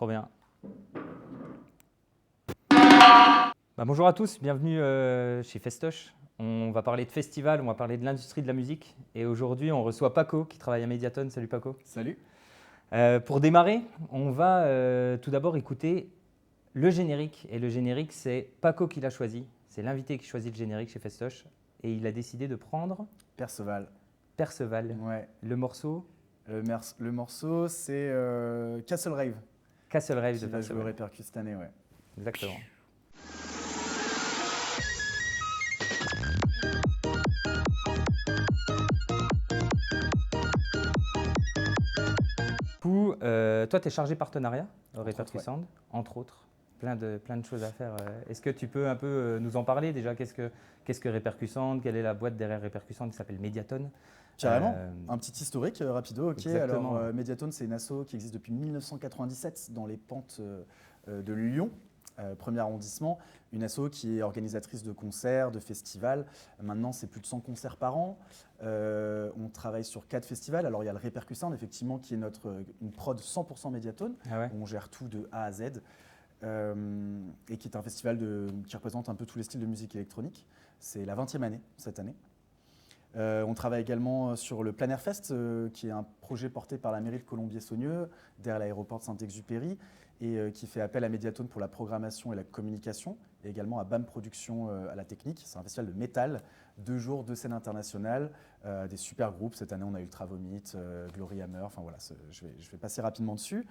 Trop bien. Bonjour à tous, bienvenue chez Festoche. On va parler de festival, on va parler de l'industrie de la musique. Et aujourd'hui, on reçoit Paco qui travaille à Mediatone. Salut Paco. Salut. Pour démarrer, on va tout d'abord écouter le générique. Et le générique, c'est Paco qui l'a choisi. C'est l'invité qui choisit le générique chez Festoche. Et il a décidé de prendre Perceval. Perceval. Ouais. Le morceau Le morceau, c'est Castle Rave. Castle Rave Qui de va jouer au Perceval. Répercus cette année, ouais. Exactement. Du coup, toi, tu es chargé partenariat au Répercus Sound, entre autres. Plein de choses à faire. Est-ce que tu peux un peu nous en parler déjà? Qu'est-ce que Répercus Sound? Quelle est la boîte derrière Répercus Sound qui s'appelle Mediatone? Carrément. Un petit historique rapido. Ok. Exactement. Alors, Mediatone, c'est une asso qui existe depuis 1997 dans les pentes de Lyon. Premier arrondissement, une asso qui est organisatrice de concerts, de festivals. Maintenant, c'est plus de 100 concerts par an. On travaille sur 4 festivals. Alors, il y a le Répercus Sound, effectivement, qui est une prod 100% Mediatone. Ah ouais. Où on gère tout de A à Z. Et qui est un festival qui représente un peu tous les styles de musique électronique. C'est la 20e année, cette année. On travaille également sur le Plein Air Fest, qui est un projet porté par la mairie de Colombier-Saunieux, derrière l'aéroport de Saint-Exupéry, et qui fait appel à Mediatone pour la programmation et la communication, et également à BAM Productions à la technique. C'est un festival de métal, 2 jours, 2 scènes internationales, des super groupes. Cette année, on a eu Ultra Vomit, Glory Hammer, enfin voilà, je vais passer rapidement dessus.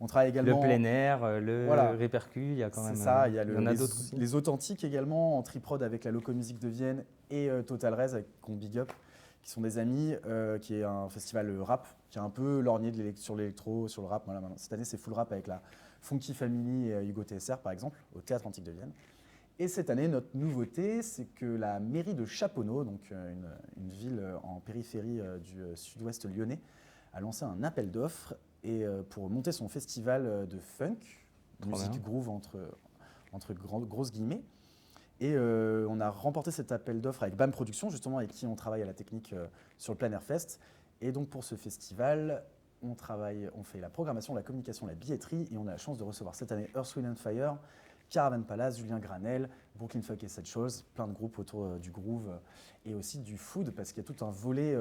On travaille également… Le plein air, le Répercus, il y a quand même… C'est ça, il y a en a d'autres aussi. les authentiques également, en triprod avec la Locomusique de Vienne et Total Rez avec qu'on big up, qui sont des amis, qui est un festival rap, qui est un peu lorgné sur l'électro, sur le rap. Voilà, cette année, c'est full rap avec la Funky Family et Hugo TSR, par exemple, au Théâtre Antique de Vienne. Et cette année, notre nouveauté, c'est que la mairie de Chaponneau, donc une ville en périphérie du sud-ouest lyonnais, a lancé un appel d'offres pour monter son festival de funk, musique groove entre grosses guillemets. Et on a remporté cet appel d'offres avec BAM Productions, justement, avec qui on travaille à la technique sur le Plein Air Fest. Et donc pour ce festival, on fait la programmation, la communication, la billetterie, et on a la chance de recevoir cette année Earth, Wind & Fire, Caravan Palace, Julien Granel, Brooklyn Funk et 7 choses, plein de groupes autour du groove et aussi du food, parce qu'il y a tout un volet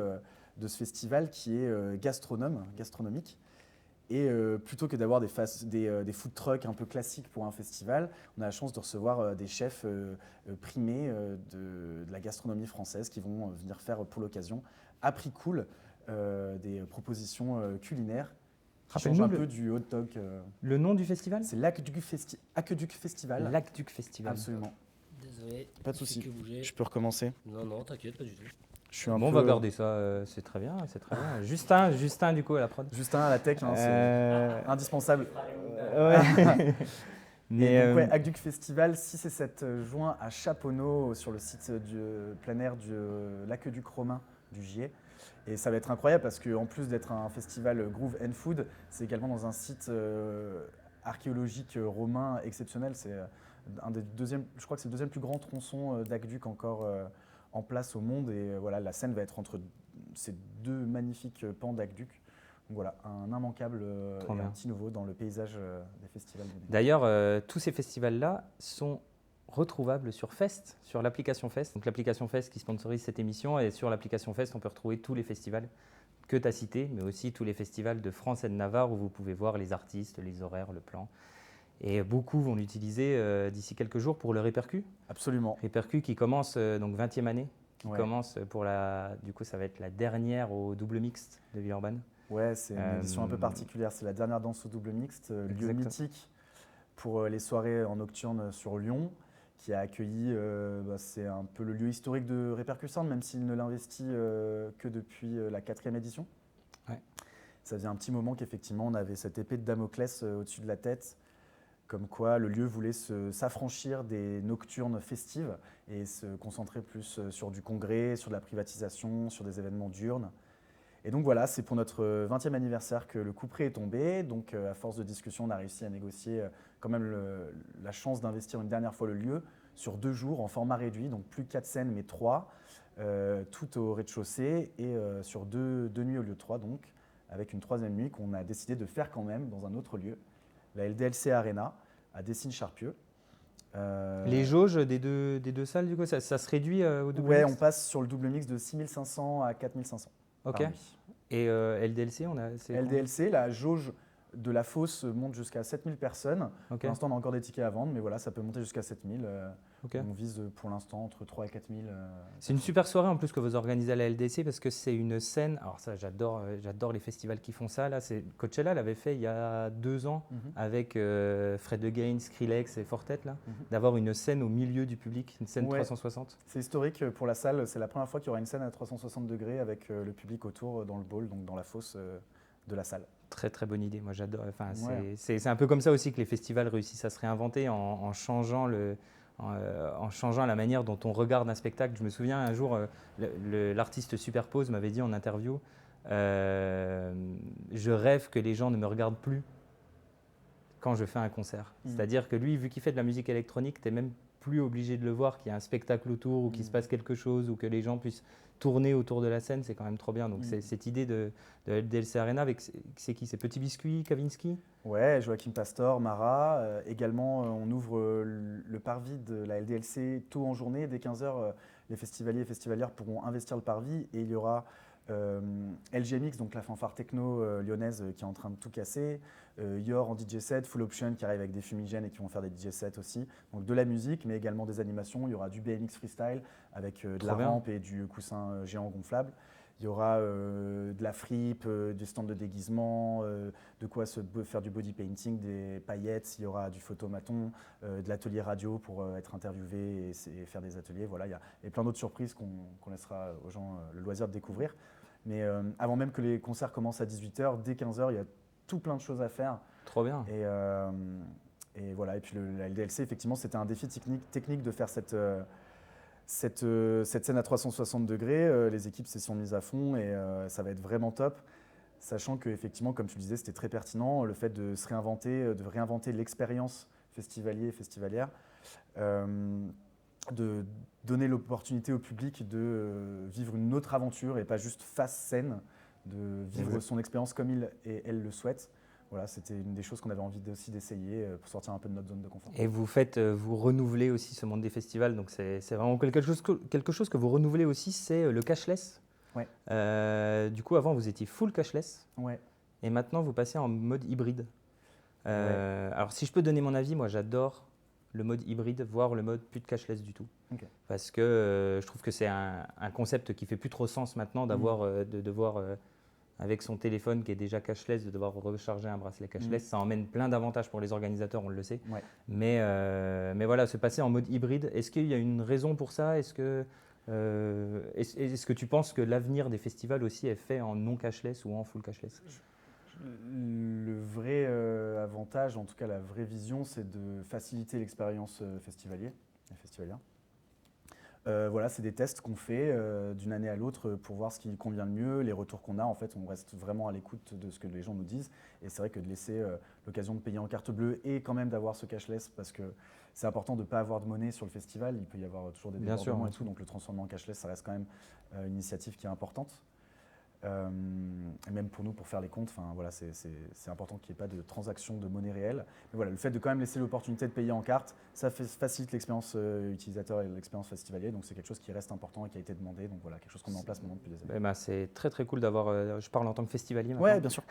de ce festival qui est gastronomique. Et plutôt que d'avoir des food trucks un peu classiques pour un festival, on a la chance de recevoir des chefs primés de la gastronomie française qui vont venir faire pour l'occasion, à prix cool, des propositions culinaires qui changent un peu du hot dog. Le nom du festival? C'est l'Aqueduc Festival. L'Aqueduc Festival. Absolument. Désolé. Pas de souci. Je peux recommencer? Non, t'inquiète, pas du tout. On va garder ça, c'est très bien, c'est très bien. Justin du coup à la prod. Justin à la tech, c'est indispensable. Ouais. Mais donc, Aqueduc Festival, 6 et 7 juin à Chaponneau, sur le site du plein air de l'Aqueduc romain du Gier. Et ça va être incroyable parce qu'en plus d'être un festival groove and food, c'est également dans un site archéologique romain exceptionnel. C'est je crois que c'est le deuxième plus grand tronçon d'aqueduc encore en place au monde. Et voilà, la scène va être entre ces 2 magnifiques pans d'aqueduc. Donc voilà, un immanquable et un petit nouveau dans le paysage des festivals. D'ailleurs, tous ces festivals-là sont retrouvables sur Fest, sur l'application Fest. Donc l'application Fest qui sponsorise cette émission, et sur l'application Fest, on peut retrouver tous les festivals que tu as cités, mais aussi tous les festivals de France et de Navarre où vous pouvez voir les artistes, les horaires, le plan. Et beaucoup vont l'utiliser d'ici quelques jours pour le Répercus. Absolument. Répercus qui commence donc 20e année, qui commence pour du coup ça va être la dernière au double mixte de Villeurbanne. Ouais, c'est une édition un peu particulière. C'est la dernière danse au double mixte, lieu mythique pour les soirées en nocturne sur Lyon, qui a accueilli, c'est un peu le lieu historique de Répercus Sound, même s'il ne l'investit que depuis la 4e édition. Ouais. Ça faisait un petit moment qu'effectivement on avait cette épée de Damoclès au-dessus de la tête, comme quoi le lieu voulait s'affranchir des nocturnes festives et se concentrer plus sur du congrès, sur de la privatisation, sur des événements diurnes. Et donc voilà, c'est pour notre 20e anniversaire que le coup près est tombé. Donc à force de discussion, on a réussi à négocier quand même la chance d'investir une dernière fois le lieu sur 2 jours en format réduit, donc plus 4 scènes mais 3, tout au rez-de-chaussée et sur 2 nuits au lieu de 3, donc avec une 3e nuit qu'on a décidé de faire quand même dans un autre lieu la LDLC Arena à Dessines-Charpieu. Les jauges des deux salles, du coup, ça se réduit au double Ouais, mix. on passe sur le double mix de 6500 à 4500 Ok. par nuit. Et LDLC, c'est combien? LDLC, la jauge de la fosse monte jusqu'à 7000 personnes. Ok. Pour l'instant, on a encore des tickets à vendre, mais voilà, ça peut monter jusqu'à 7000. Ok. On vise pour l'instant entre 3 et 4000. C'est une super soirée en plus que vous organisez à la LDC parce que c'est une scène. Alors ça, j'adore les festivals qui font ça. Là, Coachella l'avait fait il y a 2 ans avec Fred Again, Skrillex et Fortet là, d'avoir une scène au milieu du public, une scène Ouais. 360. C'est historique pour la salle. C'est la première fois qu'il y aura une scène à 360 degrés avec le public autour dans le bowl, donc dans la fosse de la salle. Très très bonne idée. Moi j'adore. Enfin, Ouais. c'est un peu comme ça aussi que les festivals réussissent à se réinventer en changeant en changeant la manière dont on regarde un spectacle. Je me souviens un jour, l'artiste Superpose m'avait dit en interview, je rêve que les gens ne me regardent plus quand je fais un concert. C'est-à-dire que lui, vu qu'il fait de la musique électronique, tu n'es même plus obligé de le voir, qu'il y a un spectacle autour ou qu'il se passe quelque chose ou que les gens puissent tourner autour de la scène, c'est quand même trop bien. Donc c'est cette idée de LDLC Arena avec, c'est qui? C'est Petit Biscuit, Kavinsky? Ouais, Joachim Pastor, Mara. Également, on ouvre le parvis de la LDLC tôt en journée. Dès 15h, les festivaliers et festivalières pourront investir le parvis et il y aura LGMX, donc la fanfare techno lyonnaise qui est en train de tout casser. Yor en DJ set, Full Option qui arrive avec des fumigènes et qui vont faire des DJ sets aussi. Donc de la musique, mais également des animations. Il y aura du BMX freestyle avec de la rampe et du coussin géant gonflable. Il y aura de la fripe, des stands de déguisement, de quoi faire du body painting, des paillettes. Il y aura du photomaton, de l'atelier radio pour être interviewé et faire des ateliers. Voilà, il y a plein d'autres surprises qu'on laissera aux gens le loisir de découvrir. Mais avant même que les concerts commencent à 18h, dès 15h, il y a tout plein de choses à faire. Trop bien. Et voilà. Et puis la LDLC, effectivement, c'était un défi technique de faire cette scène à 360 degrés. Les équipes s'y sont mises à fond et ça va être vraiment top. Sachant qu'effectivement, comme tu le disais, c'était très pertinent, le fait de se réinventer, de réinventer l'expérience festivalier et festivalière, de donner l'opportunité au public de vivre une autre aventure et pas juste face scène, de vivre son expérience comme il et elle le souhaitent. Voilà, c'était une des choses qu'on avait envie aussi d'essayer pour sortir un peu de notre zone de confort. Et vous renouvelez aussi ce monde des festivals, donc c'est vraiment quelque chose que vous renouvelez aussi, c'est le cashless. Ouais. Du coup, avant, vous étiez full cashless. Ouais. Et maintenant, vous passez en mode hybride. Alors, si je peux donner mon avis, moi, j'adore le mode hybride, voire le mode plus de cashless du tout. Okay. Parce que je trouve que c'est un concept qui fait plus trop sens maintenant d'avoir, de devoir, avec son téléphone qui est déjà cashless, de devoir recharger un bracelet cashless. Ça emmène plein d'avantages pour les organisateurs, on le sait. Ouais. Mais voilà, se passer en mode hybride, est-ce qu'il y a une raison pour ça? Est-ce que tu penses que l'avenir des festivals aussi est fait en non cashless ou en full cashless? Le vrai avantage, en tout cas la vraie vision, c'est de faciliter l'expérience festivalière. Voilà, c'est des tests qu'on fait d'une année à l'autre pour voir ce qui convient le mieux, les retours qu'on a. En fait, on reste vraiment à l'écoute de ce que les gens nous disent. Et c'est vrai que de laisser l'occasion de payer en carte bleue et quand même d'avoir ce cashless, parce que c'est important de ne pas avoir de monnaie sur le festival. Il peut y avoir toujours des débordements et tout. Donc le transformer en cashless, ça reste quand même une initiative qui est importante. Et même pour nous, pour faire les comptes, voilà, c'est important qu'il n'y ait pas de transaction de monnaie réelle. Mais voilà, le fait de quand même laisser l'opportunité de payer en carte, ça facilite l'expérience utilisateur et l'expérience festivalier. Donc c'est quelque chose qui reste important et qui a été demandé. Donc voilà, quelque chose qu'on met en place maintenant depuis des années. C'est très très cool d'avoir, je parle en tant que festivalier maintenant. Ouais, bien sûr.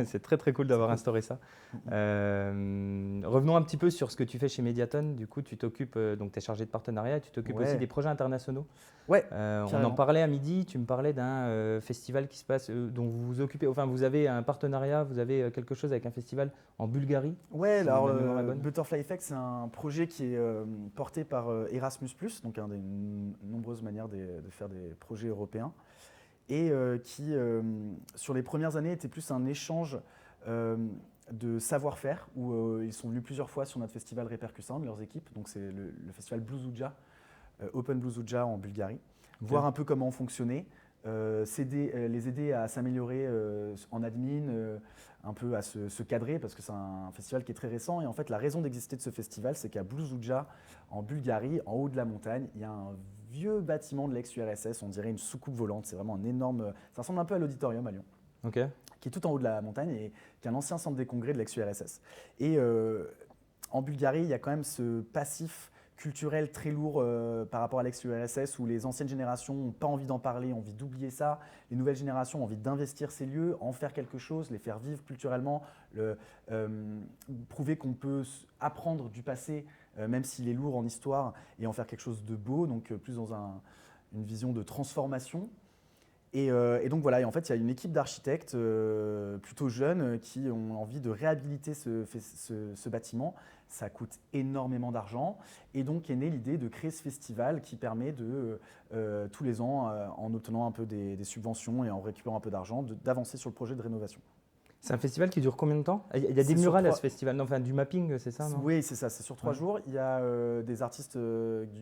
C'est très très cool d'avoir instauré ça. Revenons un petit peu sur ce que tu fais chez Mediaton. Du coup, tu t'occupes, donc tu es chargé de partenariat et tu t'occupes aussi des projets internationaux. Ouais, on en parlait à midi, tu me parlais d'un festival qui se passe, dont vous vous occupez, enfin vous avez un partenariat, vous avez quelque chose avec un festival en Bulgarie. Ouais, alors Butterfly Effect, c'est un projet qui est porté par Erasmus+, donc une des nombreuses manières de faire des projets européens, et qui, sur les premières années, était plus un échange de savoir-faire, où ils sont venus plusieurs fois sur notre festival Répercus Sound, leurs équipes, donc c'est le festival Blues-Ouja, Open Blues-Ouja en Bulgarie, voir un peu comment on fonctionnait, les aider à s'améliorer en admin, un peu à se cadrer, parce que c'est un festival qui est très récent. Et en fait, la raison d'exister de ce festival, c'est qu'à Blues-Ouja, en Bulgarie, en haut de la montagne, il y a un vieux bâtiment de l'ex-URSS, on dirait une soucoupe volante. C'est vraiment un énorme… Ça ressemble un peu à l'auditorium à Lyon. Ok. qui est tout en haut de la montagne et qui est un ancien centre des congrès de l'ex-URSS. Et en Bulgarie, il y a quand même ce passif culturel très lourd par rapport à l'ex-URSS où les anciennes générations n'ont pas envie d'en parler, ont envie d'oublier ça. Les nouvelles générations ont envie d'investir ces lieux, en faire quelque chose, les faire vivre culturellement, prouver qu'on peut apprendre du passé, même s'il est lourd en histoire, et en faire quelque chose de beau, donc plus dans une vision de transformation. Et donc voilà, et en fait, il y a une équipe d'architectes plutôt jeunes qui ont envie de réhabiliter ce bâtiment. Ça coûte énormément d'argent. Et donc est née l'idée de créer ce festival qui permet de, tous les ans, en obtenant un peu des subventions et en récupérant un peu d'argent, d'avancer sur le projet de rénovation. C'est un festival qui dure combien de temps? Il y a des C'est sur murales à 3 ce festival, non, enfin du mapping, c'est ça, non? Oui, c'est ça, c'est sur 3 Ouais. jours. Il y a des artistes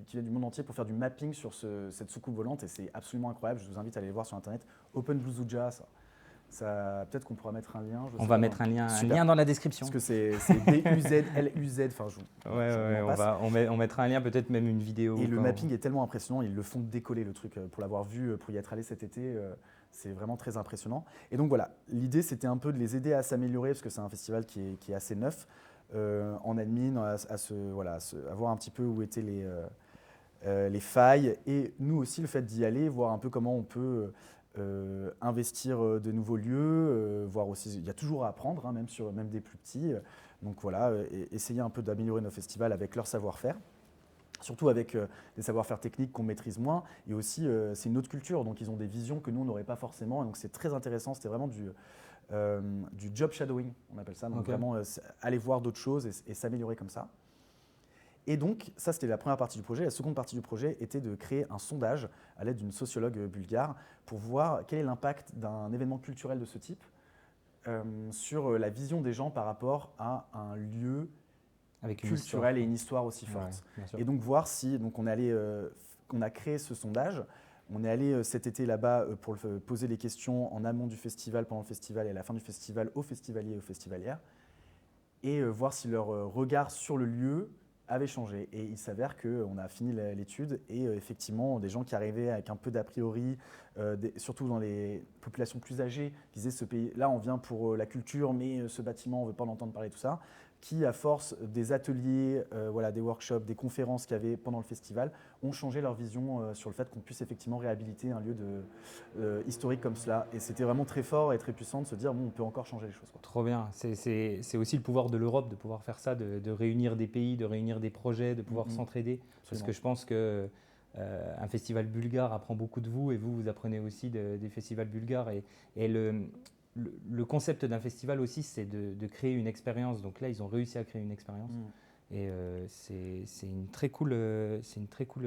qui viennent du monde entier pour faire du mapping sur cette soucoupe volante et c'est absolument incroyable. Je vous invite à aller le voir sur internet. Open Blue Zuja, ça peut-être qu'on pourra mettre un lien. On va mettre un Super. lien dans la description. Parce que c'est B-U-Z-L-U-Z. Enfin, On mettra un lien, peut-être même une vidéo. Et le mapping est tellement impressionnant, ils le font décoller le truc. Pour l'avoir vu, pour y être allé cet été, c'est vraiment très impressionnant. Et donc voilà, l'idée c'était un peu de les aider à s'améliorer, parce que c'est un festival qui est assez neuf, en admin, à voir un petit peu où étaient les failles. Et nous aussi, le fait d'y aller, voir un peu comment on peut investir de nouveaux lieux, voir aussi, il y a toujours à apprendre, hein, même des plus petits. Donc voilà, essayer un peu d'améliorer nos festivals avec leur savoir-faire. Surtout avec des savoir-faire techniques qu'on maîtrise moins. Et aussi, c'est une autre culture, donc ils ont des visions que nous, on n'aurait pas forcément. Et donc c'est très intéressant, c'était vraiment du job shadowing, on appelle ça. Donc Okay. vraiment aller voir d'autres choses et s'améliorer comme ça. Et donc, ça, c'était la première partie du projet. La seconde partie du projet était de créer un sondage à l'aide d'une sociologue bulgare pour voir quel est l'impact d'un événement culturel de ce type sur la vision des gens par rapport à un lieu avec une culturel histoire. et une histoire aussi forte. Ouais, et donc voir si, donc on a créé ce sondage, on est allé cet été là-bas pour poser les questions en amont du festival, pendant le festival et à la fin du festival aux festivaliers et aux festivalières, et voir si leur regard sur le lieu avait changé. Et il s'avère qu'on a fini l'étude et effectivement, des gens qui arrivaient avec un peu d'a priori, surtout dans les populations plus âgées, qui disaient ce pays, là on vient pour la culture, mais ce bâtiment, on ne veut pas en entendre parler, tout ça, qui à force des ateliers, des workshops, des conférences qu'il y avait pendant le festival, ont changé leur vision sur le fait qu'on puisse effectivement réhabiliter un lieu historique comme cela. Et c'était vraiment très fort et très puissant de se dire, bon, on peut encore changer les choses, quoi. Trop bien. C'est aussi le pouvoir de l'Europe de pouvoir faire ça, de réunir des pays, de réunir des projets, de pouvoir s'entraider. Parce que je pense que un festival bulgare apprend beaucoup de vous et vous apprenez aussi des festivals bulgares. Et le concept d'un festival aussi, c'est de créer une expérience. Donc là, ils ont réussi à créer une expérience. Et c'est une très cool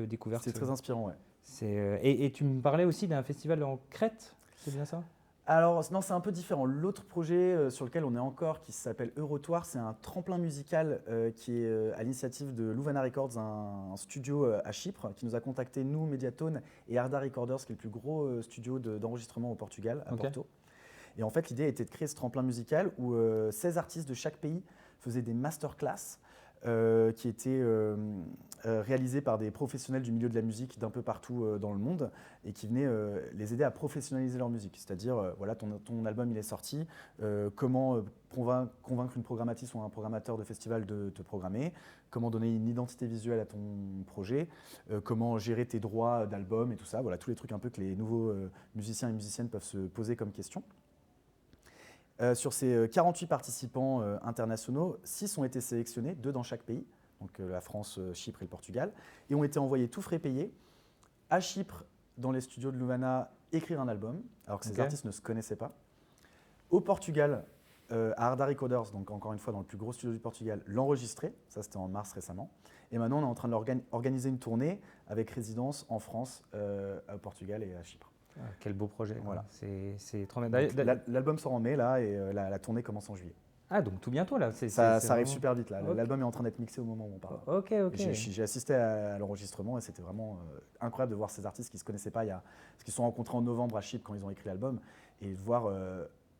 découverte. C'est très inspirant, ouais. Et tu me parlais aussi d'un festival en Crète, c'est bien ça? Alors non, c'est un peu différent. L'autre projet sur lequel on est encore, qui s'appelle Eurotoire, c'est un tremplin musical qui est à l'initiative de Louvana Records, un studio à Chypre, qui nous a contacté, nous, Mediatone, et Arda Recorders, qui est le plus gros studio d'enregistrement au Portugal, à Porto. Et en fait, l'idée était de créer ce tremplin musical où 16 artistes de chaque pays faisaient des masterclass qui étaient réalisés par des professionnels du milieu de la musique d'un peu partout dans le monde et qui venaient les aider à professionnaliser leur musique. C'est-à-dire, voilà, ton album il est sorti, comment convaincre une programmatrice ou un programmateur de festival de te programmer, comment donner une identité visuelle à ton projet, comment gérer tes droits d'album et tout ça. Voilà, tous les trucs un peu que les nouveaux musiciens et musiciennes peuvent se poser comme question. Sur ces 48 participants internationaux, 6 ont été sélectionnés, 2 dans chaque pays, donc la France, Chypre et le Portugal, et ont été envoyés tout frais payés à Chypre, dans les studios de Louvana, écrire un album, alors que ces artistes ne se connaissaient pas. Au Portugal, à Arda Recorders, donc encore une fois dans le plus gros studio du Portugal, l'enregistrer, ça c'était en mars récemment, et maintenant on est en train d'organiser une tournée avec résidence en France, au Portugal et à Chypre. Ah, quel beau projet. Voilà. C'est trop bien. L'album sort en mai là et la tournée commence en juillet. Ah, donc tout bientôt là. Ça arrive super vite là. L'album est en train d'être mixé au moment où on parle. Ok. J'ai assisté à l'enregistrement et c'était vraiment incroyable de voir ces artistes qui ne se connaissaient pas, parce qu'ils se sont rencontrés en novembre à Chypre quand ils ont écrit l'album, et de voir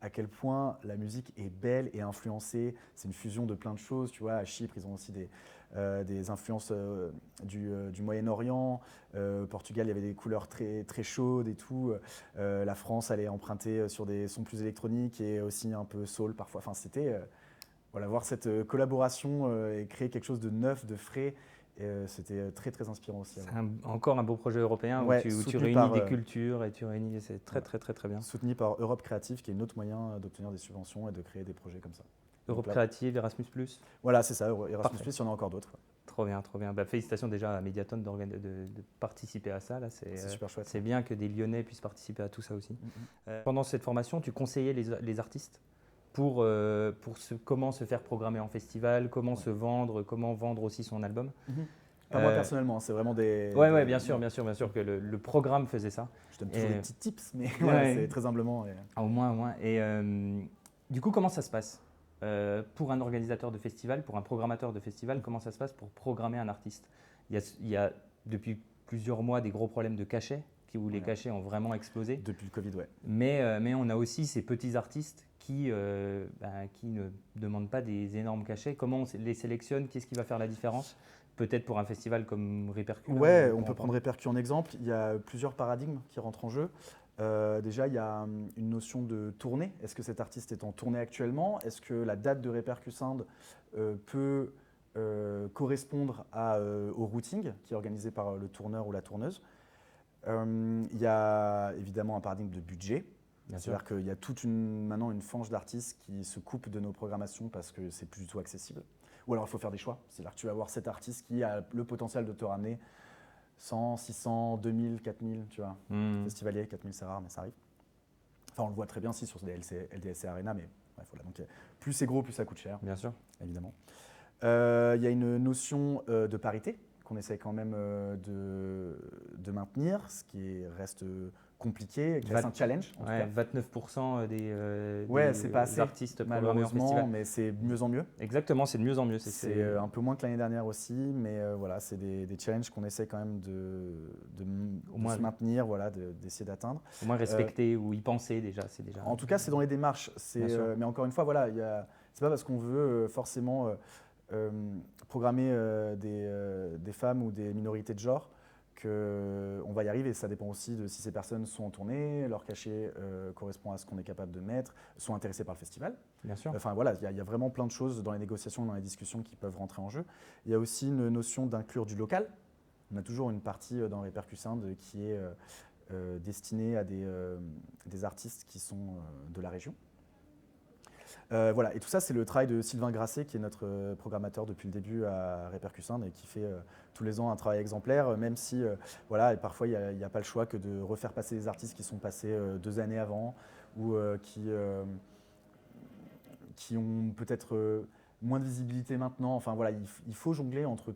à quel point la musique est belle et influencée. C'est une fusion de plein de choses. Tu vois, à Chypre, ils ont aussi des influences du Moyen-Orient. Au Portugal, il y avait des couleurs très, très chaudes et tout. La France, elle est empruntée sur des sons plus électroniques et aussi un peu soul parfois. Enfin, c'était voilà, voir cette collaboration et créer quelque chose de neuf, de frais. C'était très, très inspirant aussi. C'est encore un beau projet européen Ouais, où tu soutenu réunis par, des cultures et tu réunis. C'est très, ouais. très, très, très bien. Soutenu par Europe Créative, qui est un autre moyen d'obtenir des subventions et de créer des projets comme ça. Europe là- Créative, Erasmus+. Voilà, c'est ça, Erasmus+, Parfait. il y en a encore d'autres. Trop bien, trop bien. Bah, félicitations déjà à Mediaton de participer à ça. Là, C'est super chouette. c'est bien que des Lyonnais puissent participer à tout ça aussi. Mhm. Pendant cette formation, tu conseillais les artistes pour comment se faire programmer en festival, comment se vendre, comment vendre aussi son album. Pas moi personnellement, c'est vraiment des... Ouais, bien sûr que le programme faisait ça. Je donne toujours des petits tips, mais Ouais. voilà, c'est très humblement. Au moins. Et du coup, comment ça se passe pour un organisateur de festival, pour un programmateur de festival, comment ça se passe pour programmer un artiste? Il y a depuis plusieurs mois des gros problèmes de cachets, où les cachets ont vraiment explosé. Depuis le Covid, ouais. Mais on a aussi ces petits artistes qui ne demandent pas des énormes cachets. Comment on les sélectionne? Qu'est-ce qui va faire la différence? Peut-être pour un festival comme Repercu. Ouais, on peut prendre Repercu en exemple. Il y a plusieurs paradigmes qui rentrent en jeu. Déjà, il y a une notion de tournée. Est-ce que cet artiste est en tournée actuellement? Est-ce que la date de Repercu Sound peut correspondre au routing qui est organisé par le tourneur ou la tourneuse? Il y a évidemment un paradigme de budget. C'est-à-dire qu'il y a maintenant une fange d'artistes qui se coupent de nos programmations parce que c'est plus du tout accessible. Ou alors il faut faire des choix. C'est-à-dire que tu vas avoir cet artiste qui a le potentiel de te ramener 100, 600, 2000, 4000, tu vois. Festivalier, 4000 c'est rare, mais ça arrive. Enfin, on le voit très bien aussi sur des LDLC Arena, mais bref, voilà. Donc, plus c'est gros, plus ça coûte cher. Bien sûr. Évidemment. Il y a une notion de parité qu'on essaie quand même de maintenir, ce qui reste compliqué, qui reste un challenge. En tout cas. 29% des c'est pas assez, artistes programmés en festival. Mais c'est de mieux en mieux. Exactement, c'est de mieux en mieux. C'est un peu moins que l'année dernière aussi, mais voilà, c'est des challenges qu'on essaie quand même de se maintenir, voilà, d'essayer d'atteindre. Au moins respecter ou y penser déjà, c'est déjà. En tout cas, c'est dans les démarches. Mais encore une fois, voilà, c'est pas parce qu'on veut forcément programmer des femmes ou des minorités de genre qu'on va y arriver. Ça dépend aussi de si ces personnes sont en tournée, leur cachet correspond à ce qu'on est capable de mettre, sont intéressées par le festival. Bien sûr. Enfin voilà, il y a vraiment plein de choses dans les négociations, dans les discussions qui peuvent rentrer en jeu. Il y a aussi une notion d'inclure du local. On a toujours une partie dans Repercu Sound qui est destinée à des artistes qui sont de la région. Voilà, et tout ça, c'est le travail de Sylvain Grasset, qui est notre programmateur depuis le début à Repercu Sound et qui fait tous les ans un travail exemplaire, même si voilà, et parfois il n'y a pas le choix que de refaire passer des artistes qui sont passés 2 années avant ou qui ont peut-être moins de visibilité maintenant. Enfin voilà, il faut jongler entre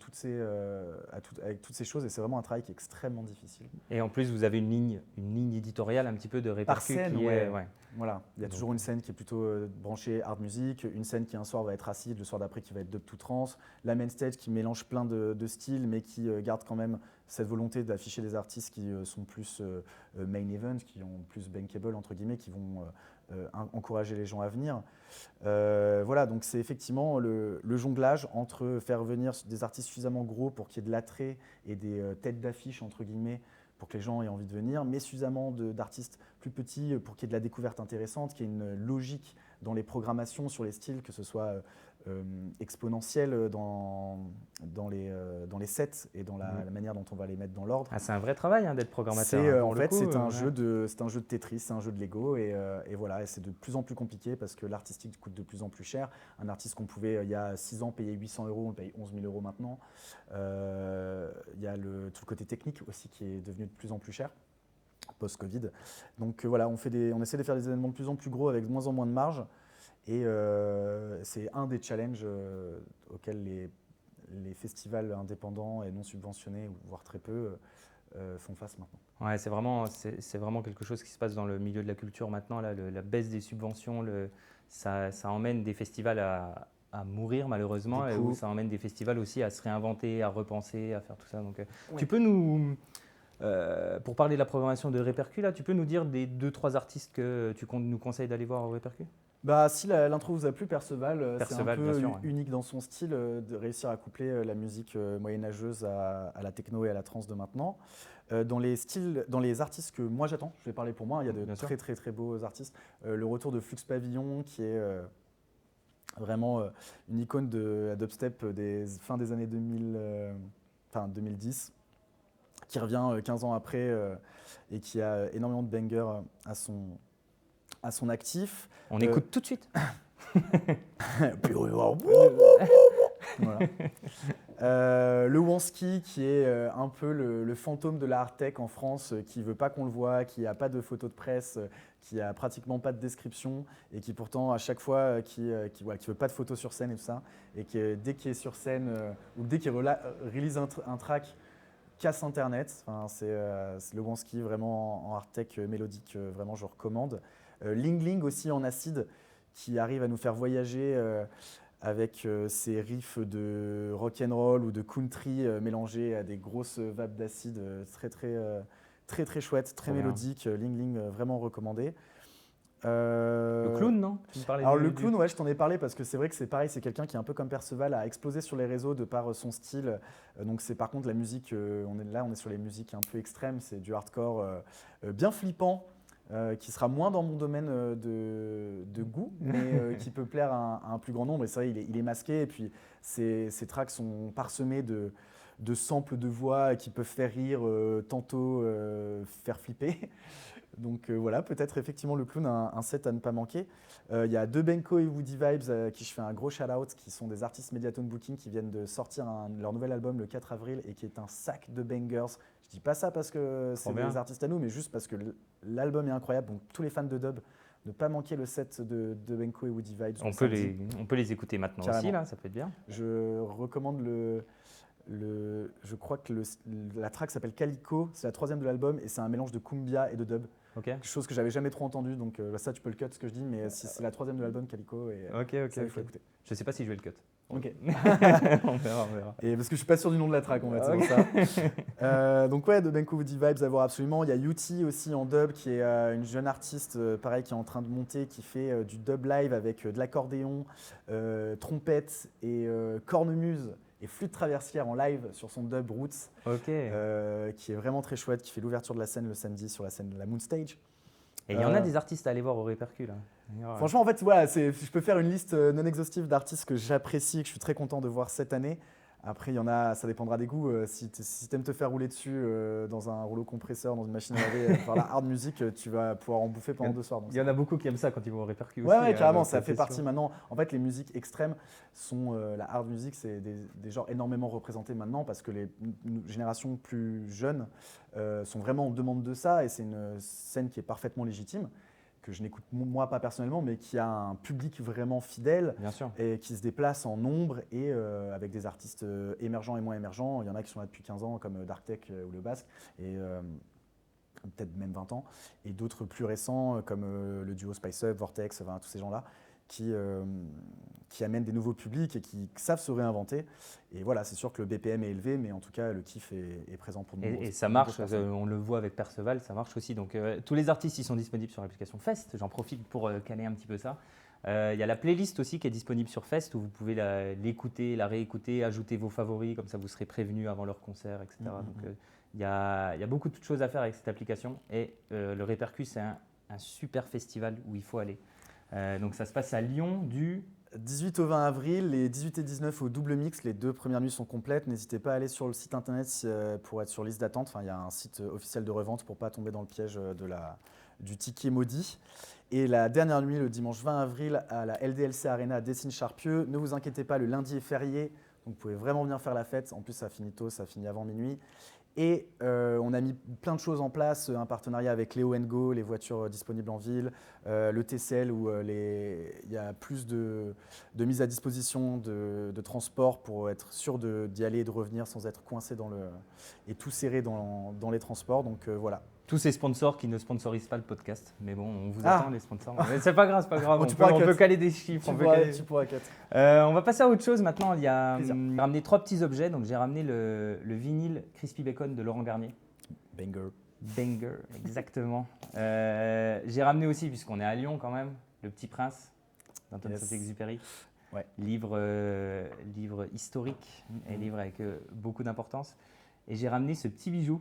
avec toutes ces choses et c'est vraiment un travail qui est extrêmement difficile. Et en plus, vous avez une ligne éditoriale un petit peu de Repercu. Par scène, qui est, Voilà, il y a toujours une scène qui est plutôt branchée hard music, une scène qui un soir va être acide, le soir d'après qui va être dub to trance, la main stage qui mélange plein de styles mais qui garde quand même cette volonté d'afficher des artistes qui sont plus main event, qui ont plus bankable entre guillemets, qui vont encourager les gens à venir. Voilà, donc c'est effectivement le jonglage entre faire venir des artistes suffisamment gros pour qu'il y ait de l'attrait et des têtes d'affiche entre guillemets pour que les gens aient envie de venir, mais suffisamment d'artistes plus petits pour qu'il y ait de la découverte intéressante, qu'il y ait une logique dans les programmations sur les styles, que ce soit exponentiel dans les sets et dans la manière dont on va les mettre dans l'ordre. Ah, c'est un vrai travail d'être programmateur. En fait, c'est un jeu de Tetris, c'est un jeu de Lego et voilà, et c'est de plus en plus compliqué parce que l'artistique coûte de plus en plus cher. Un artiste qu'on pouvait il y a 6 ans payer 800 €, on le paye 11 000 € maintenant. Il y a tout le côté technique aussi qui est devenu de plus en plus cher post-Covid. Donc voilà, on essaie de faire des événements de plus en plus gros avec de moins en moins de marge. Et c'est un des challenges auxquels les festivals indépendants et non subventionnés, voire très peu, font face maintenant. Ouais, c'est vraiment quelque chose qui se passe dans le milieu de la culture maintenant. Là, la baisse des subventions, ça emmène des festivals à mourir malheureusement, et où ça emmène des festivals aussi à se réinventer, à repenser, à faire tout ça. Donc, tu peux nous Pour parler de la programmation de Répercu, là, tu peux nous dire des 2-3 artistes que tu nous conseilles d'aller voir au Répercu? Bah, si l'intro vous a plu, Perceval, c'est un Perceval, bien peu sûr, ouais. unique dans son style de réussir à coupler la musique moyenâgeuse à la techno et à la trance de maintenant. Dans les artistes que moi j'attends, je vais parler pour moi, il y a de Bien sûr. très très très beaux artistes. Le retour de Flux Pavillon qui est vraiment une icône de la dubstep fin des années 2000, 2010, qui revient 15 ans après et qui a énormément de bangers à son actif. On écoute tout de suite. Voilà. Le Wansky qui est un peu le fantôme de la hard tech en France, qui veut pas qu'on le voit, qui n'a pas de photos de presse, qui a pratiquement pas de description et qui pourtant à chaque fois qui veut pas de photos sur scène et tout ça, et qui dès qu'il est sur scène ou dès qu'il release un track casse internet. Enfin, c'est le Wansky vraiment en hard tech mélodique, vraiment je recommande. Ling Ling aussi en acide, qui arrive à nous faire voyager avec ses riffs de rock'n'roll ou de country mélangés à des grosses vapes d'acide, très chouette, très mélodique. Ling Ling, vraiment recommandé. Le clown, non? Tu me parlais Alors le clown, ouais, je t'en ai parlé parce que c'est vrai que c'est pareil, c'est quelqu'un qui est un peu comme Perceval, a explosé sur les réseaux de par son style. Donc c'est par contre la musique, on est sur les musiques un peu extrêmes, c'est du hardcore bien flippant, qui sera moins dans mon domaine de goût, mais qui peut plaire à un plus grand nombre. Et c'est vrai, il est masqué, et puis ses tracks sont parsemés de samples de voix qui peuvent faire rire, tantôt faire flipper. Donc voilà, peut-être effectivement le clown, un set à ne pas manquer. Il y a Debenko et Woody Vibes, à qui je fais un gros shout-out, qui sont des artistes Mediatone Booking qui viennent de sortir leur nouvel album le 4 avril et qui est un sac de bangers. Je dis pas ça parce que c'est des artistes à nous, mais juste parce que l'album est incroyable. Donc tous les fans de dub, ne pas manquer le set de Debenko et Woody Vibes. On peut les écouter maintenant. Carrément. Aussi, là, ça peut être bien. Je recommande je crois que la track s'appelle Calico, c'est la 3e de l'album et c'est un mélange de cumbia et de dub. Okay. Quelque chose que j'avais jamais trop entendu, donc ça tu peux le cut ce que je dis, mais c'est la 3e de l'album Calico et ça, il faut écouter. Je sais pas si je vais le cut. Ok. On verra. Et parce que je suis pas sûr du nom de la track en fait, c'est pour ça. Donc ouais, de Benko Woody Vibes à voir absolument. Il y a Yuti aussi en dub qui est une jeune artiste pareil qui est en train de monter, qui fait du dub live avec de l'accordéon, trompette et cornemuse et flûte traversière en live sur son dub Roots, qui est vraiment très chouette, qui fait l'ouverture de la scène le samedi sur la scène de la Moon Stage. Et il y en a des artistes à aller voir au Répercu là. Franchement, en fait, voilà, je peux faire une liste non exhaustive d'artistes que j'apprécie et que je suis très content de voir cette année. Après, il y en a, ça dépendra des goûts. Si tu aimes te faire rouler dessus dans un rouleau compresseur, dans une machine à laver, par la hard music, tu vas pouvoir en bouffer pendant 2 soirs. Il y en a beaucoup qui aiment ça quand ils vont au Répercu aussi. Ouais, carrément, ça fait partie maintenant. En fait, les musiques extrêmes sont la hard music, c'est des genres énormément représentés maintenant parce que les générations plus jeunes sont vraiment en demande de ça et c'est une scène qui est parfaitement légitime, que je n'écoute moi pas personnellement, mais qui a un public vraiment fidèle et qui se déplace en nombre et avec des artistes émergents et moins émergents. Il y en a qui sont là depuis 15 ans comme Dark Tech ou Le Basque, et peut-être même 20 ans, et d'autres plus récents comme le duo Spice Up, Vortex, enfin, tous ces gens-là qui amènent des nouveaux publics et qui savent se réinventer. Et voilà, c'est sûr que le BPM est élevé, mais en tout cas, le kiff est présent pour nous. Et ça marche, on le voit avec Perceval, ça marche aussi. Donc, tous les artistes, ils sont disponibles sur l'application Fest. J'en profite pour caler un petit peu ça. Il y a la playlist aussi qui est disponible sur Fest, où vous pouvez l'écouter, la réécouter, ajouter vos favoris, comme ça vous serez prévenus avant leur concert, etc. Donc, il y a beaucoup de choses à faire avec cette application. Et le Répercu, c'est un super festival où il faut aller. Donc ça se passe à Lyon du 18 au 20 avril, les 18 et 19 au double mix, les 2 premières nuits sont complètes. N'hésitez pas à aller sur le site internet pour être sur liste d'attente. Enfin, il y a un site officiel de revente pour ne pas tomber dans le piège du ticket maudit. Et la dernière nuit, le dimanche 20 avril, à la LDLC Arena à Dessines-Charpieu. Ne vous inquiétez pas, le lundi est férié, donc vous pouvez vraiment venir faire la fête. En plus, ça finit tôt, ça finit avant minuit. Et on a mis plein de choses en place, un partenariat avec Léo Go, les voitures disponibles en ville, le TCL où il y a plus de mise à disposition de transport pour être sûr d'y aller et de revenir sans être coincé et tout serré dans les transports. Donc voilà. Tous ces sponsors qui ne sponsorisent pas le podcast. Mais bon, on vous attend les sponsors. Mais c'est pas grave, c'est pas grave. Bon, on peut caler des chiffres. Tu pourras cut. On va passer à autre chose maintenant. Il y a ramené 3 petits objets. Donc j'ai ramené le vinyle Crispy Bacon de Laurent Garnier. Banger. Banger, exactement. J'ai ramené aussi, puisqu'on est à Lyon quand même, Le Petit Prince d'Antoine Yes. Saint-Exupéry. Ouais. Livre historique et livre avec beaucoup d'importance. Et j'ai ramené ce petit bijou,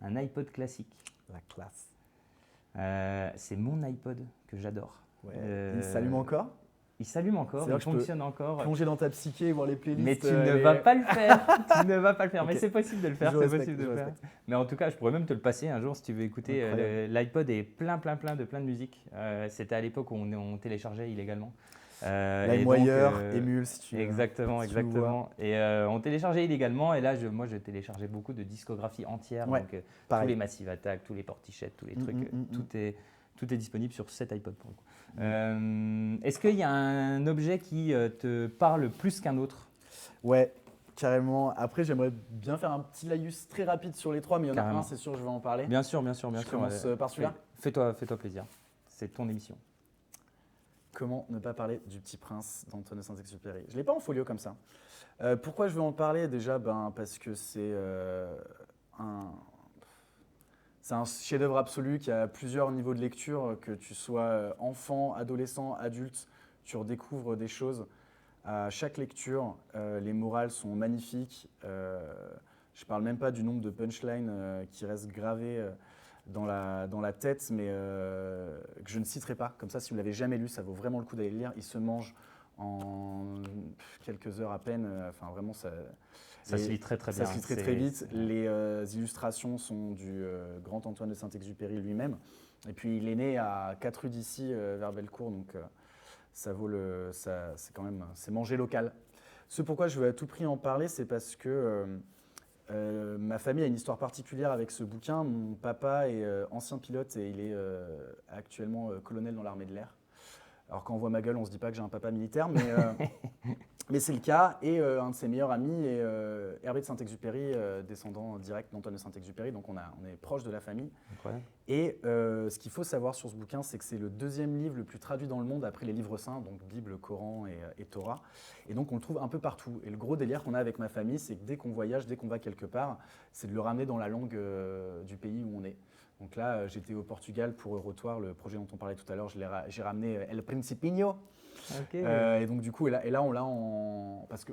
un iPod classique. La classe. C'est mon iPod que j'adore. Ouais. Il s'allume encore. Il s'allume encore, C'est-à-dire il que je peux fonctionne encore. Plonger dans ta psyché, voir les playlists. Mais tu ne vas pas le faire. Tu ne vas pas le faire. Ok. Mais c'est possible de le faire. Je C'est respecte, possible de je le faire. respecte. Mais en tout cas, je pourrais même te le passer un jour si tu veux écouter. Incroyable. L'iPod est plein de musique. C'était à l'époque où on téléchargeait illégalement. LimeWire, donc, Emule, si tu veux. Exactement, si tu le exactement. Et on téléchargeait illégalement. Et là, moi, je téléchargeais beaucoup de discographie entière. Ouais, Donc, tous pareil. les Massive Attack, tous les Portichet, tous les trucs. Tout est disponible sur cet iPod pour le coup. Est-ce qu'il y a un objet qui te parle plus qu'un autre? Ouais, carrément. Après, j'aimerais bien faire un petit laïus très rapide sur les trois, mais il y en a Carrément. un, c'est sûr, je vais en parler. Bien sûr. Je commence par celui-là. Fais-toi plaisir. C'est ton émission. Comment ne pas parler du Petit Prince d'Antoine de Saint-Exupéry? Je ne l'ai pas en folio comme ça. Pourquoi je veux en parler? Déjà, parce que c'est un chef-d'œuvre absolu qui a plusieurs niveaux de lecture, que tu sois enfant, adolescent, adulte, tu redécouvres des choses. À chaque lecture, les morales sont magnifiques. Je ne parle même pas du nombre de punchlines qui restent gravées dans la tête, mais que je ne citerai pas. Comme ça, si vous ne l'avez jamais lu, ça vaut vraiment le coup d'aller le lire. Il se mange en quelques heures à peine. Enfin, vraiment, ça se lit très bien. Ça se lit très vite. Les illustrations sont du grand Antoine de Saint-Exupéry lui-même. Et puis, il est né à 4 rues d'ici, vers Bellecour. Donc, c'est quand même c'est manger local. Ce pourquoi je veux à tout prix en parler, c'est parce que ma famille a une histoire particulière avec ce bouquin. Mon papa est ancien pilote et il est actuellement colonel dans l'armée de l'air. Alors quand on voit ma gueule, on ne se dit pas que j'ai un papa militaire, mais c'est le cas. Et un de ses meilleurs amis est Hervé de Saint-Exupéry, descendant direct d'Antoine de Saint-Exupéry. Donc on est proche de la famille. Incroyable. Et ce qu'il faut savoir sur ce bouquin, c'est que c'est le deuxième livre le plus traduit dans le monde après les livres saints, donc Bible, Coran et Torah. Et donc on le trouve un peu partout. Et le gros délire qu'on a avec ma famille, c'est que dès qu'on voyage, dès qu'on va quelque part, c'est de le ramener dans la langue du pays où on est. Donc là, j'étais au Portugal pour Eurotour, le projet dont on parlait tout à l'heure, j'ai ramené El Principinho. Okay. Et donc du coup, et là on l'a parce que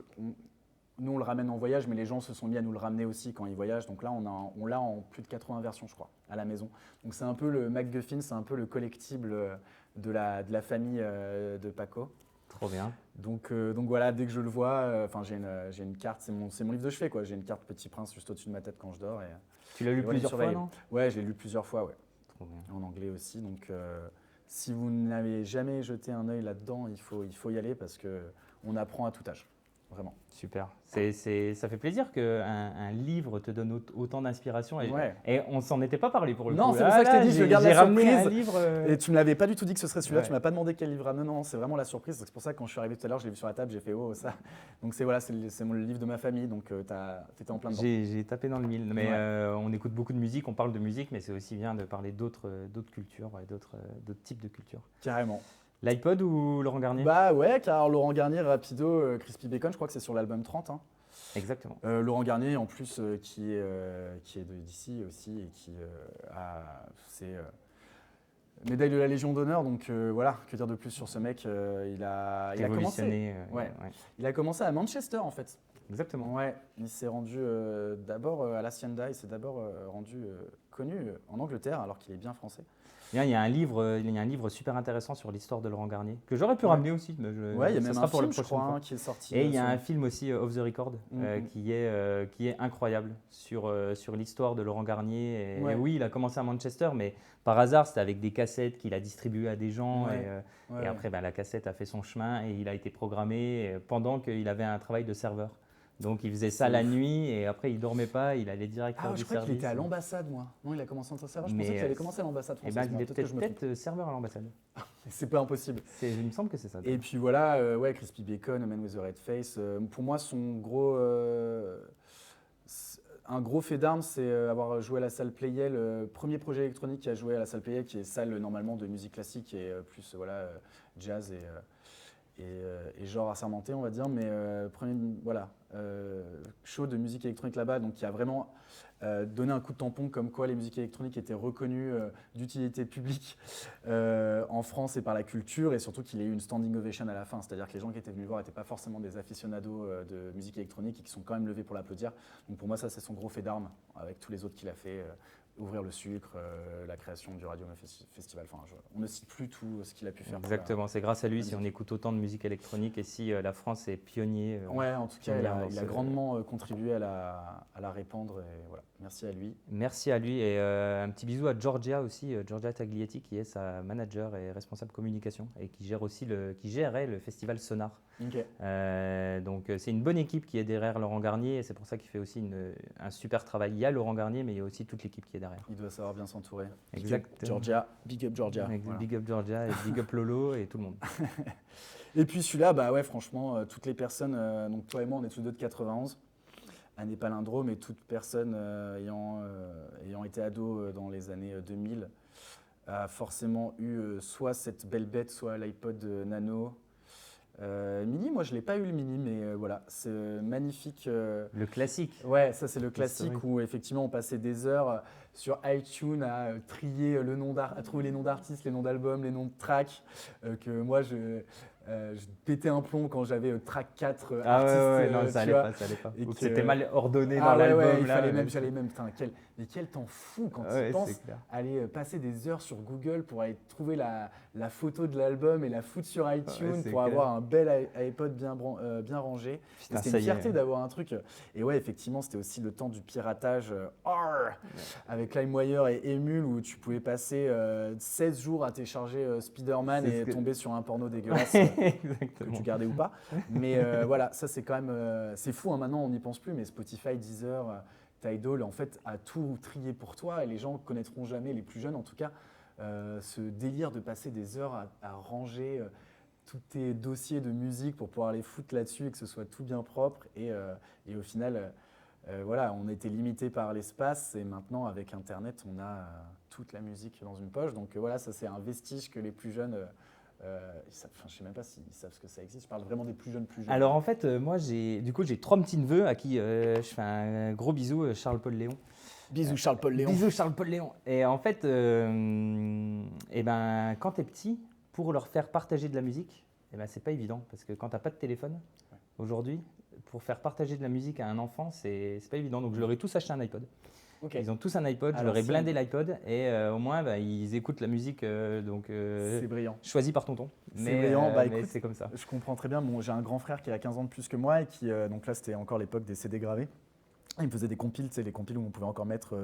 nous on le ramène en voyage, mais les gens se sont mis à nous le ramener aussi quand ils voyagent. Donc là, on l'a en plus de 80 versions, je crois, à la maison. Donc c'est un peu le MacGuffin, c'est un peu le collectible de la famille de Paco. Trop bien. Donc voilà, dès que je le vois, j'ai une carte, c'est mon livre de chevet, quoi. J'ai une carte Petit Prince juste au-dessus de ma tête quand je dors. Tu l'as lu plusieurs fois, non? Ouais, je l'ai lu plusieurs fois, ouais. Trop bien. En anglais aussi. Donc si vous n'avez jamais jeté un œil là-dedans, il faut y aller parce qu'on apprend à tout âge. Vraiment. Super. Ça fait plaisir qu'un livre te donne autant d'inspiration. Et on s'en était pas parlé pour le coup. Non, c'est pour ça que je t'ai dit, je garde la surprise. Un livre, Et tu me l'avais pas du tout dit que ce serait celui-là. Ouais. Tu m'as pas demandé quel livre. Non, c'est vraiment la surprise. C'est pour ça que quand je suis arrivé tout à l'heure, je l'ai vu sur la table, j'ai fait oh ça. Donc c'est le livre de ma famille. Donc t'étais en plein dedans. J'ai tapé dans le mille. Mais on écoute beaucoup de musique, on parle de musique, mais c'est aussi bien de parler d'autres cultures et d'autres types de cultures. Carrément. L'iPod ou Laurent Garnier? Bah ouais, car Laurent Garnier, rapido, Crispy Bacon, je crois que c'est sur l'album 30. Hein. Exactement. Laurent Garnier, en plus, qui est d'ici aussi et qui c'est médaille de la Légion d'honneur. Donc voilà, que dire de plus sur ce mec? Il a commencé. Il a commencé à Manchester en fait. Exactement. Ouais, il s'est rendu d'abord à l'Hacienda, il s'est d'abord rendu connu en Angleterre alors qu'il est bien français. Il y a un livre super intéressant sur l'histoire de Laurent Garnier que j'aurais pu ramener aussi. Mais il y a même un film, je crois, qui est sorti. Et il y a un film aussi, Off the Record, qui est incroyable sur l'histoire de Laurent Garnier. Et oui, il a commencé à Manchester, mais par hasard, c'était avec des cassettes qu'il a distribuées à des gens. Et après, la cassette a fait son chemin et il a été programmé pendant qu'il avait un travail de serveur. Donc il faisait ça la nuit et après il dormait pas, il allait direct faire du service. Je crois qu'il était à l'ambassade, moi. Non, il a commencé en tant que serveur. Je pensais qu'il avait commencé à l'ambassade française. Il est peut-être serveur à l'ambassade. C'est pas impossible. Il me semble que c'est ça. Et puis voilà, Crispy Bacon, A Man with a Red Face. Pour moi, un gros fait d'armes, c'est avoir joué à la salle Playel, premier projet électronique qui a joué à la salle Playel, qui est salle normalement de musique classique et plus jazz et genre assermenté, on va dire, mais premier show de musique électronique là-bas, donc qui a vraiment donné un coup de tampon comme quoi les musiques électroniques étaient reconnues d'utilité publique en France et par la culture, et surtout qu'il y ait eu une standing ovation à la fin, c'est-à-dire que les gens qui étaient venus voir n'étaient pas forcément des aficionados de musique électronique et qui sont quand même levés pour l'applaudir. Donc pour moi ça c'est son gros fait d'armes avec tous les autres qu'il a fait. Ouvrir le sucre, la création du Radio Festival, enfin, on ne cite plus tout ce qu'il a pu faire. Exactement, c'est grâce à lui si on écoute autant de musique électronique et si la France est pionnier. Ouais, en tout cas, il a grandement contribué à la répandre, et voilà, merci à lui. Merci à lui, et un petit bisou à Georgia aussi, Georgia Taglietti qui est sa manager et responsable communication et qui gérait le festival Sonar. Okay. Donc c'est une bonne équipe qui est derrière Laurent Garnier, et c'est pour ça qu'il fait aussi un super travail. Il y a Laurent Garnier, mais il y a aussi toute l'équipe qui est derrière. Il doit savoir bien s'entourer. Exactement. Big up Georgia. Voilà. Big up Georgia, et big up Lolo et tout le monde. Et puis celui-là, bah ouais, franchement, toutes les personnes, donc toi et moi, on est tous deux de 91, année palindrome, et toute personne ayant été ado dans les années 2000 a forcément eu soit cette belle bête, soit l'iPod Nano. Mini, moi je l'ai pas eu le mini, mais voilà, c'est magnifique. Le classique. Ouais, ça c'est le classique où effectivement on passait des heures sur iTunes à trier à trouver les noms d'artistes, les noms d'albums, les noms de tracks, que moi je pétais un plomb quand j'avais track 4 artistes. Ouais, non, ça allait pas. Ou que c'était mal ordonné dans l'album. Ouais, j'allais même, mais quel temps fou quand tu penses aller passer des heures sur Google pour aller trouver la photo de l'album et la foutre sur iTunes pour avoir un bel iPod bien rangé. C'était une fierté d'avoir un truc. Et ouais, effectivement, c'était aussi le temps du piratage avec LimeWire et Emule où tu pouvais passer 16 jours à télécharger Spider-Man et tomber sur un porno dégueulasse. Que tu gardais ou pas, mais voilà, ça c'est quand même, c'est fou, hein, maintenant on n'y pense plus, mais Spotify, Deezer, Tidal, en fait, a tout trié pour toi, et les gens connaîtront jamais, les plus jeunes en tout cas, ce délire de passer des heures à ranger tous tes dossiers de musique pour pouvoir les foutre là-dessus et que ce soit tout bien propre, et au final, voilà, on était limité par l'espace, et maintenant avec Internet, on a toute la musique dans une poche, donc voilà, ça c'est un vestige que les plus jeunes je ne sais même pas s'ils savent ce que ça existe. Je parle vraiment des plus jeunes. Alors en fait, moi j'ai 3 petits-neveux à qui je fais un gros bisou, Charles-Paul Léon. Bisous Charles-Paul Léon. Bisous Charles-Paul Léon. Et en fait, quand tu es petit, pour leur faire partager de la musique, c'est pas évident. Parce que quand tu n'as pas de téléphone, aujourd'hui, pour faire partager de la musique à un enfant, c'est pas évident. Donc je leur ai tous acheté un iPod. Okay. Ils ont tous un iPod, je leur ai blindé l'iPod, et au moins ils écoutent la musique c'est brillant. Choisie par tonton. C'est brillant, mais c'est comme ça. Je comprends très bien. Bon, j'ai un grand frère qui a 15 ans de plus que moi, et qui, donc là c'était encore l'époque des CD gravés. Il me faisait des compiles, les compiles où on pouvait encore mettre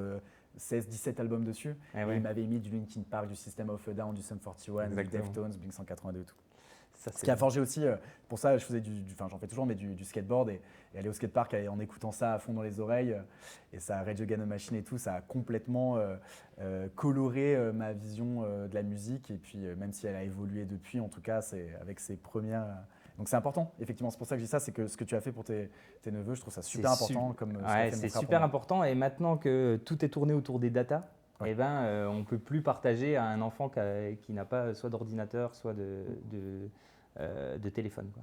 16-17 albums dessus. Et il m'avait mis du Linkin Park, du System of a Down, du Sum 41, du Deftones, Blink 182 et tout. Ce qui a forgé aussi, pour ça je faisais j'en fais toujours, mais du skateboard, et aller au skatepark en écoutant ça à fond dans les oreilles, et ça a Rage Against the Machine et tout, ça a complètement coloré ma vision de la musique, et puis même si elle a évolué depuis, en tout cas c'est avec ses premières… Donc c'est important, effectivement, c'est pour ça que je dis ça, c'est que ce que tu as fait pour tes neveux, je trouve ça super important. C'est super important, et maintenant que tout est tourné autour des datas, on ne peut plus partager à un enfant qui n'a pas soit d'ordinateur, soit de téléphone, quoi.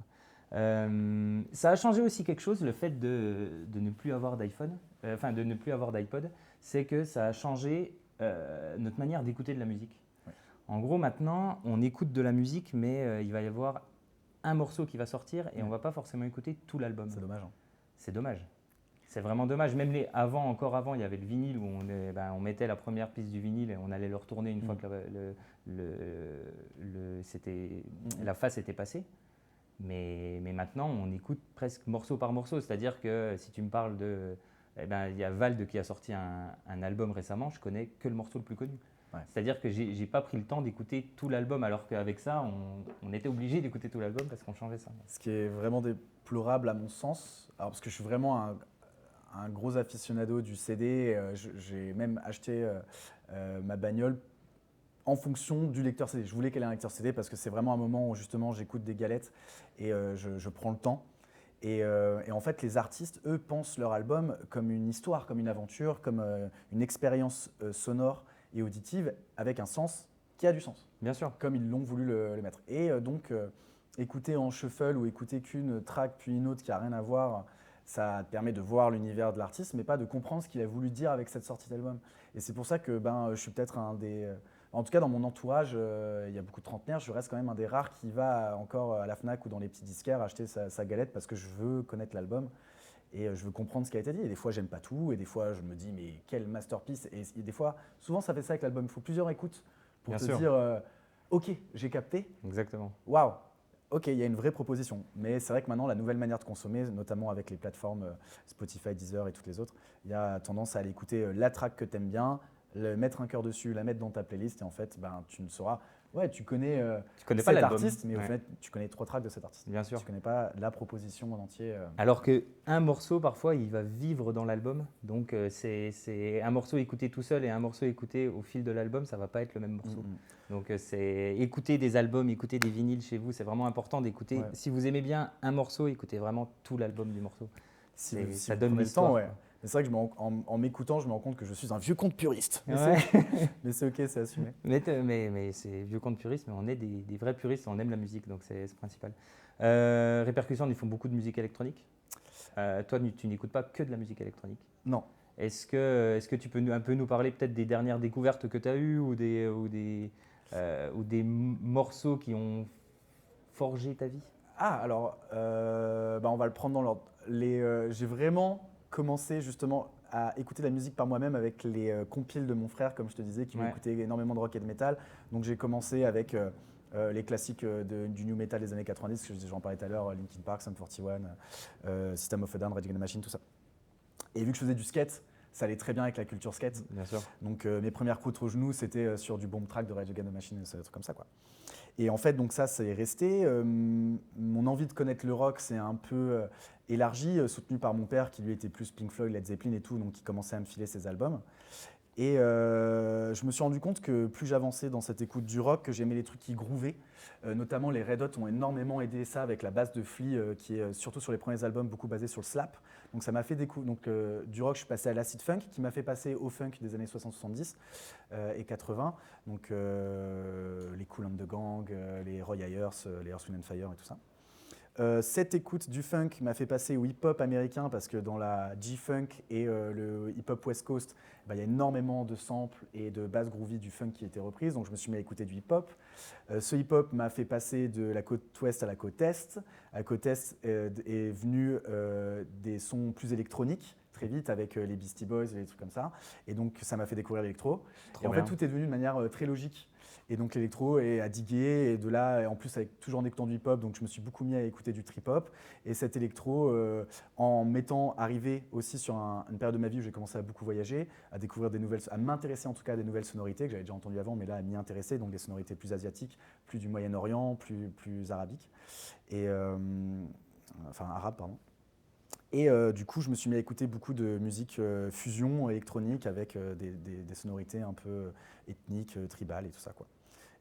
Ça a changé aussi quelque chose, le fait de ne plus avoir d'iPhone, de ne plus avoir d'iPod, c'est que ça a changé notre manière d'écouter de la musique. Ouais. En gros, maintenant, on écoute de la musique, mais il va y avoir un morceau qui va sortir et on ne va pas forcément écouter tout l'album. C'est dommage. Hein. C'est dommage. C'est vraiment dommage. Même encore avant, il y avait le vinyle où on mettait la première piste du vinyle et on allait le retourner une fois que la face était passée. Mais maintenant, on écoute presque morceau par morceau. C'est-à-dire que si tu me parles il y a Vald qui a sorti un album récemment, je connais que le morceau le plus connu. Ouais. C'est-à-dire que j'ai pas pris le temps d'écouter tout l'album, alors qu'avec ça, on était obligé d'écouter tout l'album parce qu'on changeait ça. Ce qui est vraiment déplorable à mon sens, alors parce que je suis vraiment un gros aficionado du CD, j'ai même acheté ma bagnole en fonction du lecteur CD. Je voulais qu'elle ait un lecteur CD parce que c'est vraiment un moment où justement j'écoute des galettes et je prends le temps. Et en fait, les artistes, eux, pensent leur album comme une histoire, comme une aventure, comme une expérience sonore et auditive avec un sens qui a du sens. Bien sûr. Comme ils l'ont voulu le mettre. Et donc, écouter en shuffle ou écouter qu'une track puis une autre qui n'a rien à voir, ça te permet de voir l'univers de l'artiste, mais pas de comprendre ce qu'il a voulu dire avec cette sortie d'album. Et c'est pour ça que je suis peut-être un des... En tout cas, dans mon entourage, il y a beaucoup de trentenaires, je reste quand même un des rares qui va encore à la Fnac ou dans les petits disquaires acheter sa galette parce que je veux connaître l'album et je veux comprendre ce qui a été dit. Et des fois, j'aime pas tout, et des fois, je me dis, mais quel masterpiece. Et des fois, souvent, ça fait ça avec l'album. Il faut plusieurs écoutes pour Bien te sûr. dire, OK, j'ai capté, Exactement. waouh, OK, il y a une vraie proposition. Mais c'est vrai que maintenant, la nouvelle manière de consommer, notamment avec les plateformes Spotify, Deezer et toutes les autres, il y a tendance à aller écouter la track que tu aimes bien, mettre un cœur dessus, la mettre dans ta playlist, et en fait, tu ne sauras. Ouais, tu connais Pas cet l'album. artiste, mais au Ouais. fait, tu connais 3 tracks de cet artiste. Bien sûr. Tu connais pas la proposition en entier. Alors qu'un morceau, parfois, il va vivre dans l'album. Donc, c'est un morceau écouté tout seul et un morceau écouté au fil de l'album, ça ne va pas être le même morceau. Donc, c'est écouter des albums, écouter des vinyles chez vous, c'est vraiment important d'écouter. Ouais. Si vous aimez bien un morceau, écoutez vraiment tout l'album du morceau. Si Et vous- si ça vous donne prenez le l'histoire, temps, ouais. quoi. Mais c'est vrai que en m'écoutant, je me rends compte que je suis un vieux conte puriste. Mais Ouais. mais c'est OK, c'est assumé. Mais c'est vieux conte puriste, mais on est des vrais puristes, on aime la musique, donc c'est le principal. Répercussions, ils font beaucoup de musique électronique. Toi, tu n'écoutes pas que de la musique électronique. Non. Est-ce que tu peux un peu nous parler peut-être des dernières découvertes que tu as eues ou des morceaux qui ont forgé ta vie? Ah, alors, on va le prendre dans l'ordre. J'ai vraiment commencé justement à écouter de la musique par moi-même avec les compiles de mon frère, comme je te disais, qui Ouais. écoutait énormément de rock et de métal. Donc j'ai commencé avec les classiques du new metal des années 90, que j'en parlais tout à l'heure, Linkin Park, Sum 41, System of a Down, Rage Against the Machine, tout ça. Et vu que je faisais du skate, ça allait très bien avec la culture skate. Bien sûr. Donc mes premières croûtes aux genoux, c'était sur du bomb track de Rage Against the Machine, des trucs comme ça, quoi. Et en fait, donc ça, c'est resté. Mon envie de connaître le rock s'est un peu élargie, soutenu par mon père qui lui était plus Pink Floyd, Led Zeppelin et tout, donc qui commençait à me filer ses albums. Et je me suis rendu compte que plus j'avançais dans cette écoute du rock, que j'aimais les trucs qui groovaient. Notamment les Red Hot ont énormément aidé ça avec la base de Flea qui est surtout sur les premiers albums beaucoup basée sur le slap. Donc ça m'a fait découvrir. Donc du rock, je suis passé à l'acid funk qui m'a fait passer au funk des années 60-70 et 80. Donc les Kool and the Gang, les Roy Ayers, les Earth, Wind & Fire et tout ça. Cette écoute du funk m'a fait passer au hip-hop américain parce que dans la G-funk et le hip-hop West Coast, il y a énormément de samples et de basses groovy du funk qui étaient reprises, donc je me suis mis à écouter du hip-hop. Ce hip-hop m'a fait passer de la côte ouest à la côte est. À la côte est est venu des sons plus électroniques, très vite avec les Beastie Boys et les trucs comme ça. Et donc ça m'a fait découvrir l'électro. Et en fait, tout est devenu de manière très logique. Et donc l'électro est à diguer, et de là, en plus avec toujours en écoutant du hip-hop, donc je me suis beaucoup mis à écouter du trip-hop. Et cet électro, en m'étant arrivé aussi sur une période de ma vie où j'ai commencé à beaucoup voyager, à découvrir des nouvelles, à m'intéresser en tout cas à des nouvelles sonorités que j'avais déjà entendues avant, mais là à m'y intéresser, donc des sonorités plus asiatiques, plus du Moyen-Orient, plus arabiques, et enfin arabe pardon. Et du coup, je me suis mis à écouter beaucoup de musique fusion électronique avec des sonorités un peu ethniques, tribales et tout ça, quoi.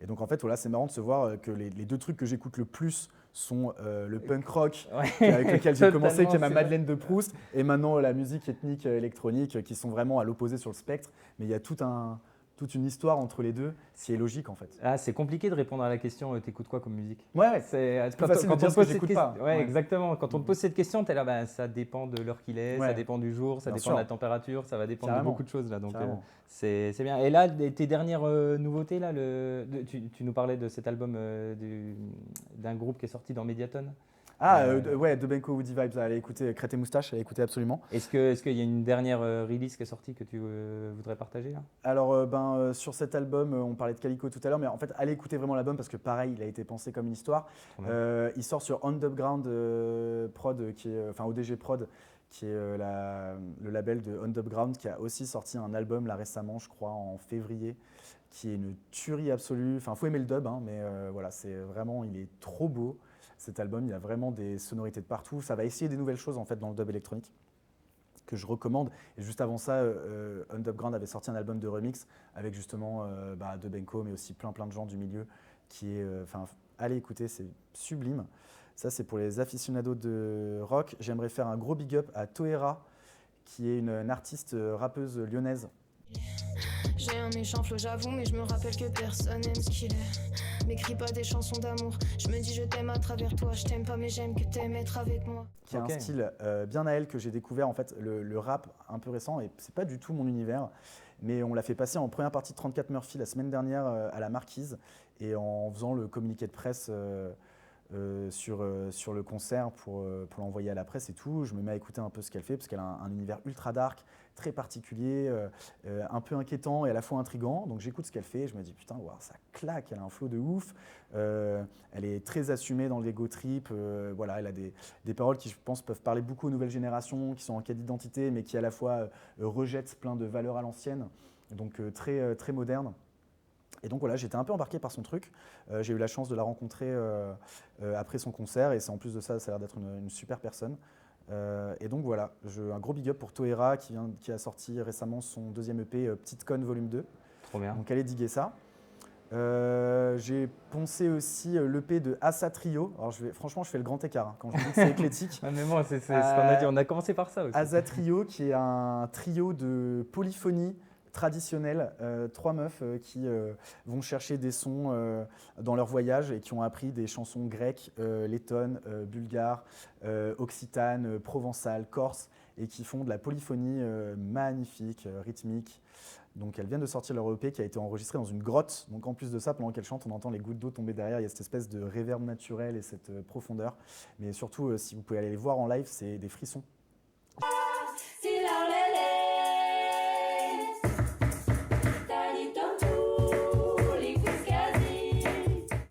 Et donc en fait, voilà, c'est marrant de se voir que les deux trucs que j'écoute le plus sont le punk rock avec lequel j'ai commencé, qui est ma Madeleine de Proust, et maintenant la musique ethnique électronique qui sont vraiment à l'opposé sur le spectre. Mais il y a toute une histoire entre les deux, qui est logique en fait. Ah, c'est compliqué de répondre à la question t'écoutes quoi comme musique? Ouais, C'est plus facile de dire ce que j'écoute pas. Ouais, Ouais. exactement. Quand on te pose cette question, tu es là, ça dépend de l'heure qu'il est, ça Ouais. dépend du jour, ça Bien dépend sûr. de la température, ça va dépendre Carrément. de beaucoup de choses là. Donc Carrément. c'est bien. Et là, tes dernières nouveautés là, tu nous parlais de cet album d'un groupe qui est sorti dans Mediaton. Ouais, de Benko Woody Vibes, allez écouter Crête et Moustache, allez écouter absolument. Est-ce qu'il y a une dernière release qui est sortie que tu voudrais partager là? Alors, sur cet album, on parlait de Calico tout à l'heure, mais en fait, allez écouter vraiment l'album parce que pareil, il a été pensé comme une histoire. Trop bien. Il sort sur Underground Prod, enfin ODG Prod, qui est le label de Underground, qui a aussi sorti un album là récemment, je crois, en février, qui est une tuerie absolue. Enfin, faut aimer le dub, hein, mais voilà, c'est vraiment, il est trop beau. Cet album, il a vraiment des sonorités de partout. Ça va essayer des nouvelles choses en fait dans le dub électronique que je recommande. Et juste avant ça, Underground avait sorti un album de remix avec justement de Benko, mais aussi plein de gens du milieu qui est, allez écouter, c'est sublime. Ça, c'est pour les aficionados de rock. J'aimerais faire un gros big up à Toera, qui est une artiste rappeuse lyonnaise. J'ai un méchant flow, j'avoue, mais je me rappelle que personne aime ce qu'il est. M'écris pas des chansons d'amour. Je me dis je t'aime à travers toi. Je t'aime pas mais j'aime que t'aimes être avec moi. Qui a Ok. un style bien à elle que j'ai découvert en fait le rap un peu récent et c'est pas du tout mon univers mais on l'a fait passer en première partie de 34 Murphy la semaine dernière à la Marquise et en faisant le communiqué de presse sur le concert pour l'envoyer à la presse et tout, je me mets à écouter un peu ce qu'elle fait parce qu'elle a un univers ultra dark, très particulier, un peu inquiétant et à la fois intriguant. Donc j'écoute ce qu'elle fait et je me dis putain, wow, ça claque, elle a un flow de ouf. Elle est très assumée dans l'ego trip. Voilà, elle a des paroles qui, je pense, peuvent parler beaucoup aux nouvelles générations, qui sont en quête d'identité, mais qui à la fois rejettent plein de valeurs à l'ancienne, donc très moderne. Et donc voilà, j'étais un peu embarqué par son truc. J'ai eu la chance de la rencontrer après son concert et c'est en plus de ça, ça a l'air d'être une super personne. Et donc voilà, un gros big up pour Toera qui a sorti récemment son deuxième EP Petite Conne Volume 2. Trop bien. Donc allez diguer ça. J'ai poncé aussi l'EP de Asa Trio. Alors franchement, je fais le grand écart hein, quand je dis que c'est éclectique. Ouais, mais moi, c'est ce qu'on a dit. On a commencé par ça aussi. Asa Trio, qui est un trio de polyphonie traditionnelle, 3 meufs qui vont chercher des sons dans leur voyage et qui ont appris des chansons grecques, lettonnes, bulgares, occitanes, provençales, corses et qui font de la polyphonie magnifique, rythmique. Donc elles viennent de sortir leur EP qui a été enregistré dans une grotte. Donc en plus de ça, pendant qu'elles chantent, on entend les gouttes d'eau tomber derrière. Il y a cette espèce de réverb naturel et cette profondeur. Mais surtout, si vous pouvez aller les voir en live, c'est des frissons.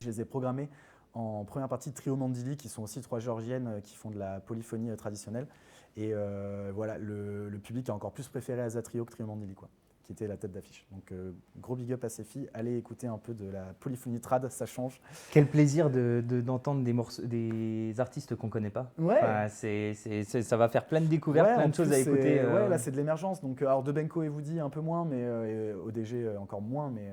Je les ai programmés en première partie de Trio Mandili, qui sont aussi 3 Géorgiennes qui font de la polyphonie traditionnelle. Et voilà, le public a encore plus préféré Asa Trio que Trio Mandili, quoi, qui était la tête d'affiche. Donc gros big up à ces filles, allez écouter un peu de la polyphonie trad, ça change. Quel plaisir d'entendre des artistes qu'on ne connaît pas. Ouais. Enfin, ça va faire plein de découvertes, Ouais, plein en de choses plus, à écouter. Ouais, là c'est de l'émergence. Donc alors de Benko et Woody un peu moins, mais ODG encore moins, mais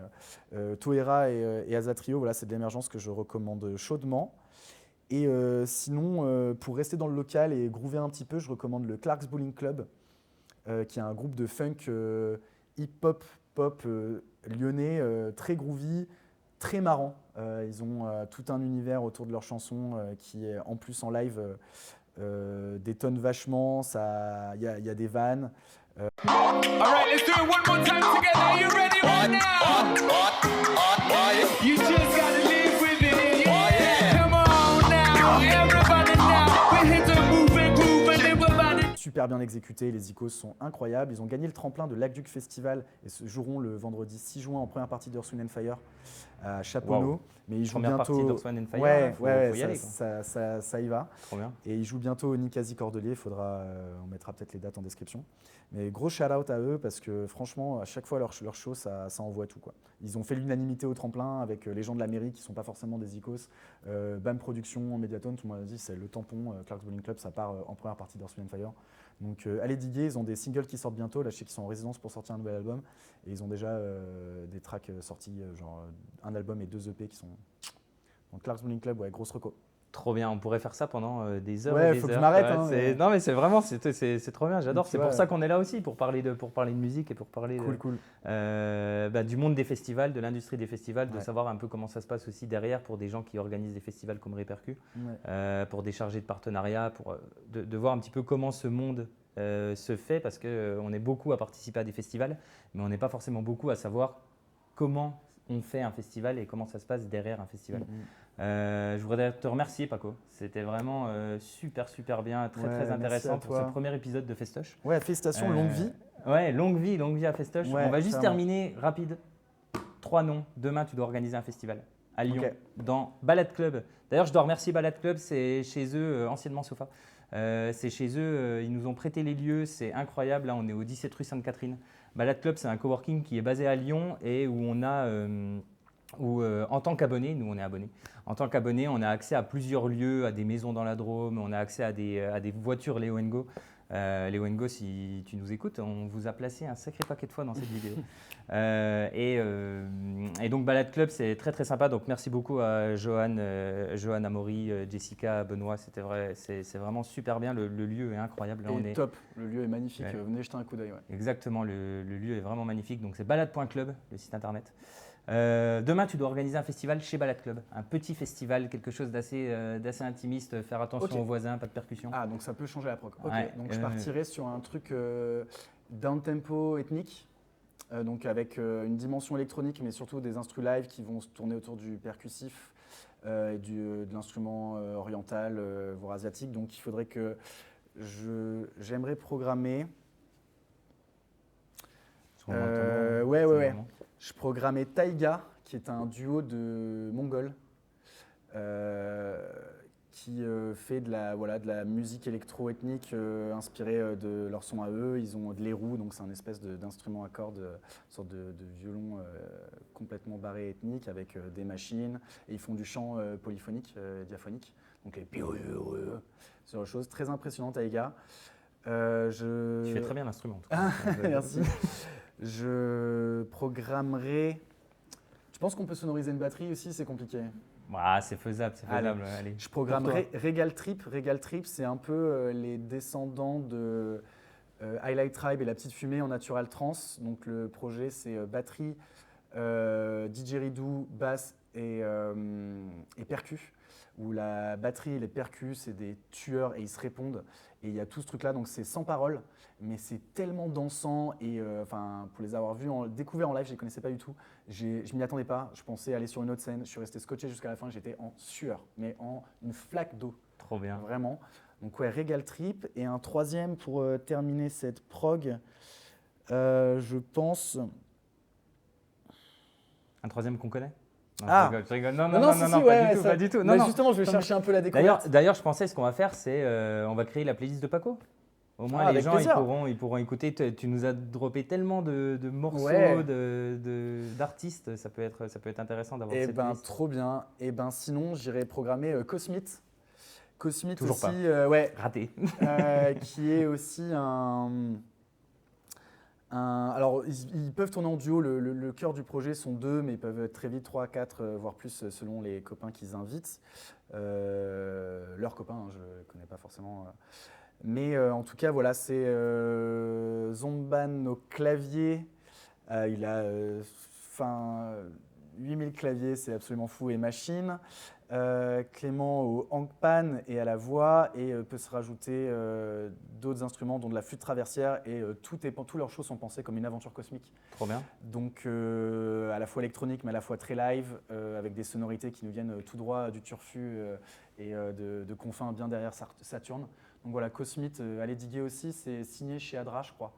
Toera et Asa Trio, voilà, c'est de l'émergence que je recommande chaudement. Et sinon, pour rester dans le local et groover un petit peu, je recommande le Clark's Bowling Club, qui est un groupe de funk hip-hop pop lyonnais, très groovy, très marrant. Ils ont tout un univers autour de leurs chansons qui est en plus en live détonne vachement, il y a des vannes. Alright, let's do it one more time together. Are you ready right now? You just gotta live with it. Yeah. Come on now, everybody now. We hit the move and groove and everybody. Super bien exécutés, les icônes sont incroyables. Ils ont gagné le tremplin de l'Aqueduc Festival et se joueront le vendredi 6 juin en première partie d'Earth, Wind & Fire à Chaponneau. Wow. Mais ils jouent Première bientôt. partie d'Earth, Wind & Fire, ouais, faut ouais, y aller, quoi. ça y va. Trop bien. Et ils jouent bientôt au Nicasie Cordelier. On mettra peut-être les dates en description. Mais gros shout-out à eux parce que franchement, à chaque fois leur show, ça envoie tout, quoi. Ils ont fait l'unanimité au tremplin avec les gens de la mairie qui ne sont pas forcément des icos. BAM Productions, Mediatone, tout le monde a dit c'est le tampon. Clark's Bowling Club, ça part en première partie d'Earth, Wind & Fire. Donc allez diguer, ils ont des singles qui sortent bientôt. Là, je sais qu'ils sont en résidence pour sortir un nouvel album. Et ils ont déjà des tracks sortis, genre un album et 2 EP qui sont. Donc Clark's Bowling Club, ouais, grosse reco. Trop bien, on pourrait faire ça pendant des heures Ouais, et des faut que heures. je m'arrête, Ouais, hein, mais- Non mais c'est vraiment, c'est trop bien, j'adore. Tu C'est vois, pour ça qu'on est là aussi, pour parler de musique et pour parler Cool. du monde des festivals, de l'industrie des festivals, de Ouais. savoir un peu comment ça se passe aussi derrière pour des gens qui organisent des festivals comme Répercu, Ouais. pour des chargés de partenariat, pour de voir un petit peu comment ce monde se fait, parce qu'on est beaucoup à participer à des festivals, mais on n'est pas forcément beaucoup à savoir comment on fait un festival et comment ça se passe derrière un festival. Je voudrais te remercier, Paco. C'était vraiment super bien, très Ouais, merci intéressant à pour toi. ce premier épisode de Festoche. Ouais, félicitations, longue vie. Ouais, longue vie à Festoche. Ouais, On va juste clairement. terminer rapide. 3 noms. Demain, tu dois organiser un festival à Lyon, Ok. dans Balade Club. D'ailleurs, je dois remercier Balade Club, c'est chez eux, anciennement Sofa. C'est chez eux, ils nous ont prêté les lieux, c'est incroyable. Là, on est au 17 rue Sainte-Catherine. Balade Club, c'est un coworking qui est basé à Lyon et où on a, en tant qu'abonné, nous on est abonnés, en tant qu'abonné, on a accès à plusieurs lieux, à des maisons dans la Drôme, on a accès à des voitures Léo Ngo. Léo Ngo, si tu nous écoutes, on vous a placé un sacré paquet de fois dans cette vidéo. Et donc Balade Club, c'est très sympa. Donc merci beaucoup à Johan, Amaury, Jessica, Benoît. C'est vraiment super bien. Le lieu est incroyable. Là, Et top, le lieu est magnifique. Ouais. Venez jeter un coup d'œil. Ouais. Exactement, le lieu est vraiment magnifique. Donc c'est balade.club, le site internet. Demain, tu dois organiser un festival chez Balade Club. Un petit festival, quelque chose d'assez intimiste. Faire attention Ok. aux voisins, pas de percussion. Ah, donc ça peut changer la prog. Ok, Ouais, donc je partirais sur un truc down-tempo ethnique, donc avec une dimension électronique, mais surtout des instrus live qui vont se tourner autour du percussif et de l'instrument oriental, voire asiatique. Donc il faudrait que j'aimerais programmer. Parce qu'on va entendre, Ouais. c'est vraiment- Je programmais Taiga, qui est un duo de Mongols, qui fait de la musique électro-ethnique inspirée de leur son à eux. Ils ont de l'érou, donc c'est un espèce d'instrument à cordes, une sorte de violon complètement barré ethnique avec des machines. Et ils font du chant polyphonique, diaphonique, donc les ce genre de choses. Très impressionnant, Taiga. Tu fais très bien l'instrument. en tout Ah, cas. merci. Je programmerai. Tu penses qu'on peut sonoriser une batterie aussi? C'est compliqué. Ah, c'est faisable, c'est Allez. faisable. Allez. Je programmerai Pour Regal Trip. Regal Trip, c'est un peu les descendants de Highlight Tribe et La Petite Fumée en Natural Trance. Donc le projet, c'est batterie, didgeridoo, basse et percus. Où la batterie et les percus, c'est des tueurs et ils se répondent. Et il y a tout ce truc-là, donc c'est sans parole, mais c'est tellement dansant. Et pour les avoir découverts en live, je ne les connaissais pas du tout. Je ne m'y attendais pas. Je pensais aller sur une autre scène. Je suis resté scotché jusqu'à la fin. J'étais en sueur, mais en une flaque d'eau. Trop bien. Vraiment. Donc ouais, Regal Trip. Et un troisième pour terminer cette prog, je pense. Un troisième qu'on connaît? Non, Ah. je rigole. Non, si, pas ouais, du tout, ça- pas du tout. Mais Non, non. justement, je vais chercher un peu la découverte. D'ailleurs, je pensais, ce qu'on va faire, c'est on va créer la playlist de Paco. Au moins, Ah, les avec gens plaisir. ils pourront écouter. Tu nous as droppé tellement de morceaux, Ouais. d'artistes. Ça peut être intéressant d'avoir Eh cette ben, liste. trop bien. Et ben, sinon, j'irai programmer Cosmite. Cosmite Toujours aussi, pas. ouais, Raté. qui est aussi alors, ils peuvent tourner en duo. Le cœur du projet sont 2, mais ils peuvent être très vite 3, 4, voire plus selon les copains qu'ils invitent. Leurs copains, hein, je ne connais pas forcément. Mais en tout cas, voilà, c'est Zomban au clavier. Il a 8000 claviers, c'est absolument fou, et machine. Clément au hangpan et à la voix, et peut se rajouter d'autres instruments, dont de la flûte traversière, et tous leurs shows sont pensés comme une aventure cosmique. Trop bien. Donc à la fois électronique, mais à la fois très live, avec des sonorités qui nous viennent tout droit du turfu et de confins bien derrière Saturne. Donc voilà, Cosmite, allez diguer aussi, c'est signé chez Adra, je crois,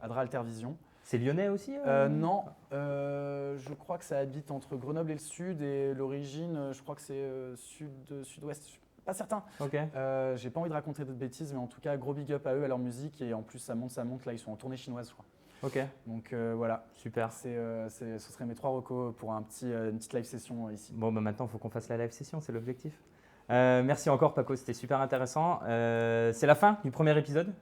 Adra Altervision. C'est lyonnais aussi Non, je crois que ça habite entre Grenoble et le sud, et l'origine, je crois que c'est sud-ouest, je suis pas certain. Ok. J'ai pas envie de raconter de bêtises, mais en tout cas, gros big up à eux, à leur musique, et en plus ça monte, là ils sont en tournée chinoise, je crois. Ok. Donc voilà, Super. ce serait mes 3 recos pour une petite live session ici. Bon, bah maintenant, il faut qu'on fasse la live session, c'est l'objectif. Merci encore, Paco, c'était super intéressant. C'est la fin du premier épisode.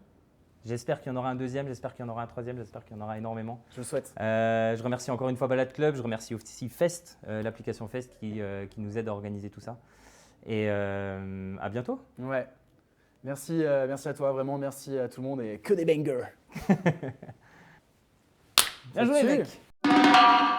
J'espère qu'il y en aura un deuxième, j'espère qu'il y en aura un troisième, j'espère qu'il y en aura énormément. Je le souhaite. Je remercie encore une fois Balade Club, je remercie aussi Fest, l'application Fest qui nous aide à organiser tout ça. Et à bientôt. Ouais. Merci à toi, vraiment, merci à tout le monde, et que des bangers. Bien joué, Là-dessus. mec.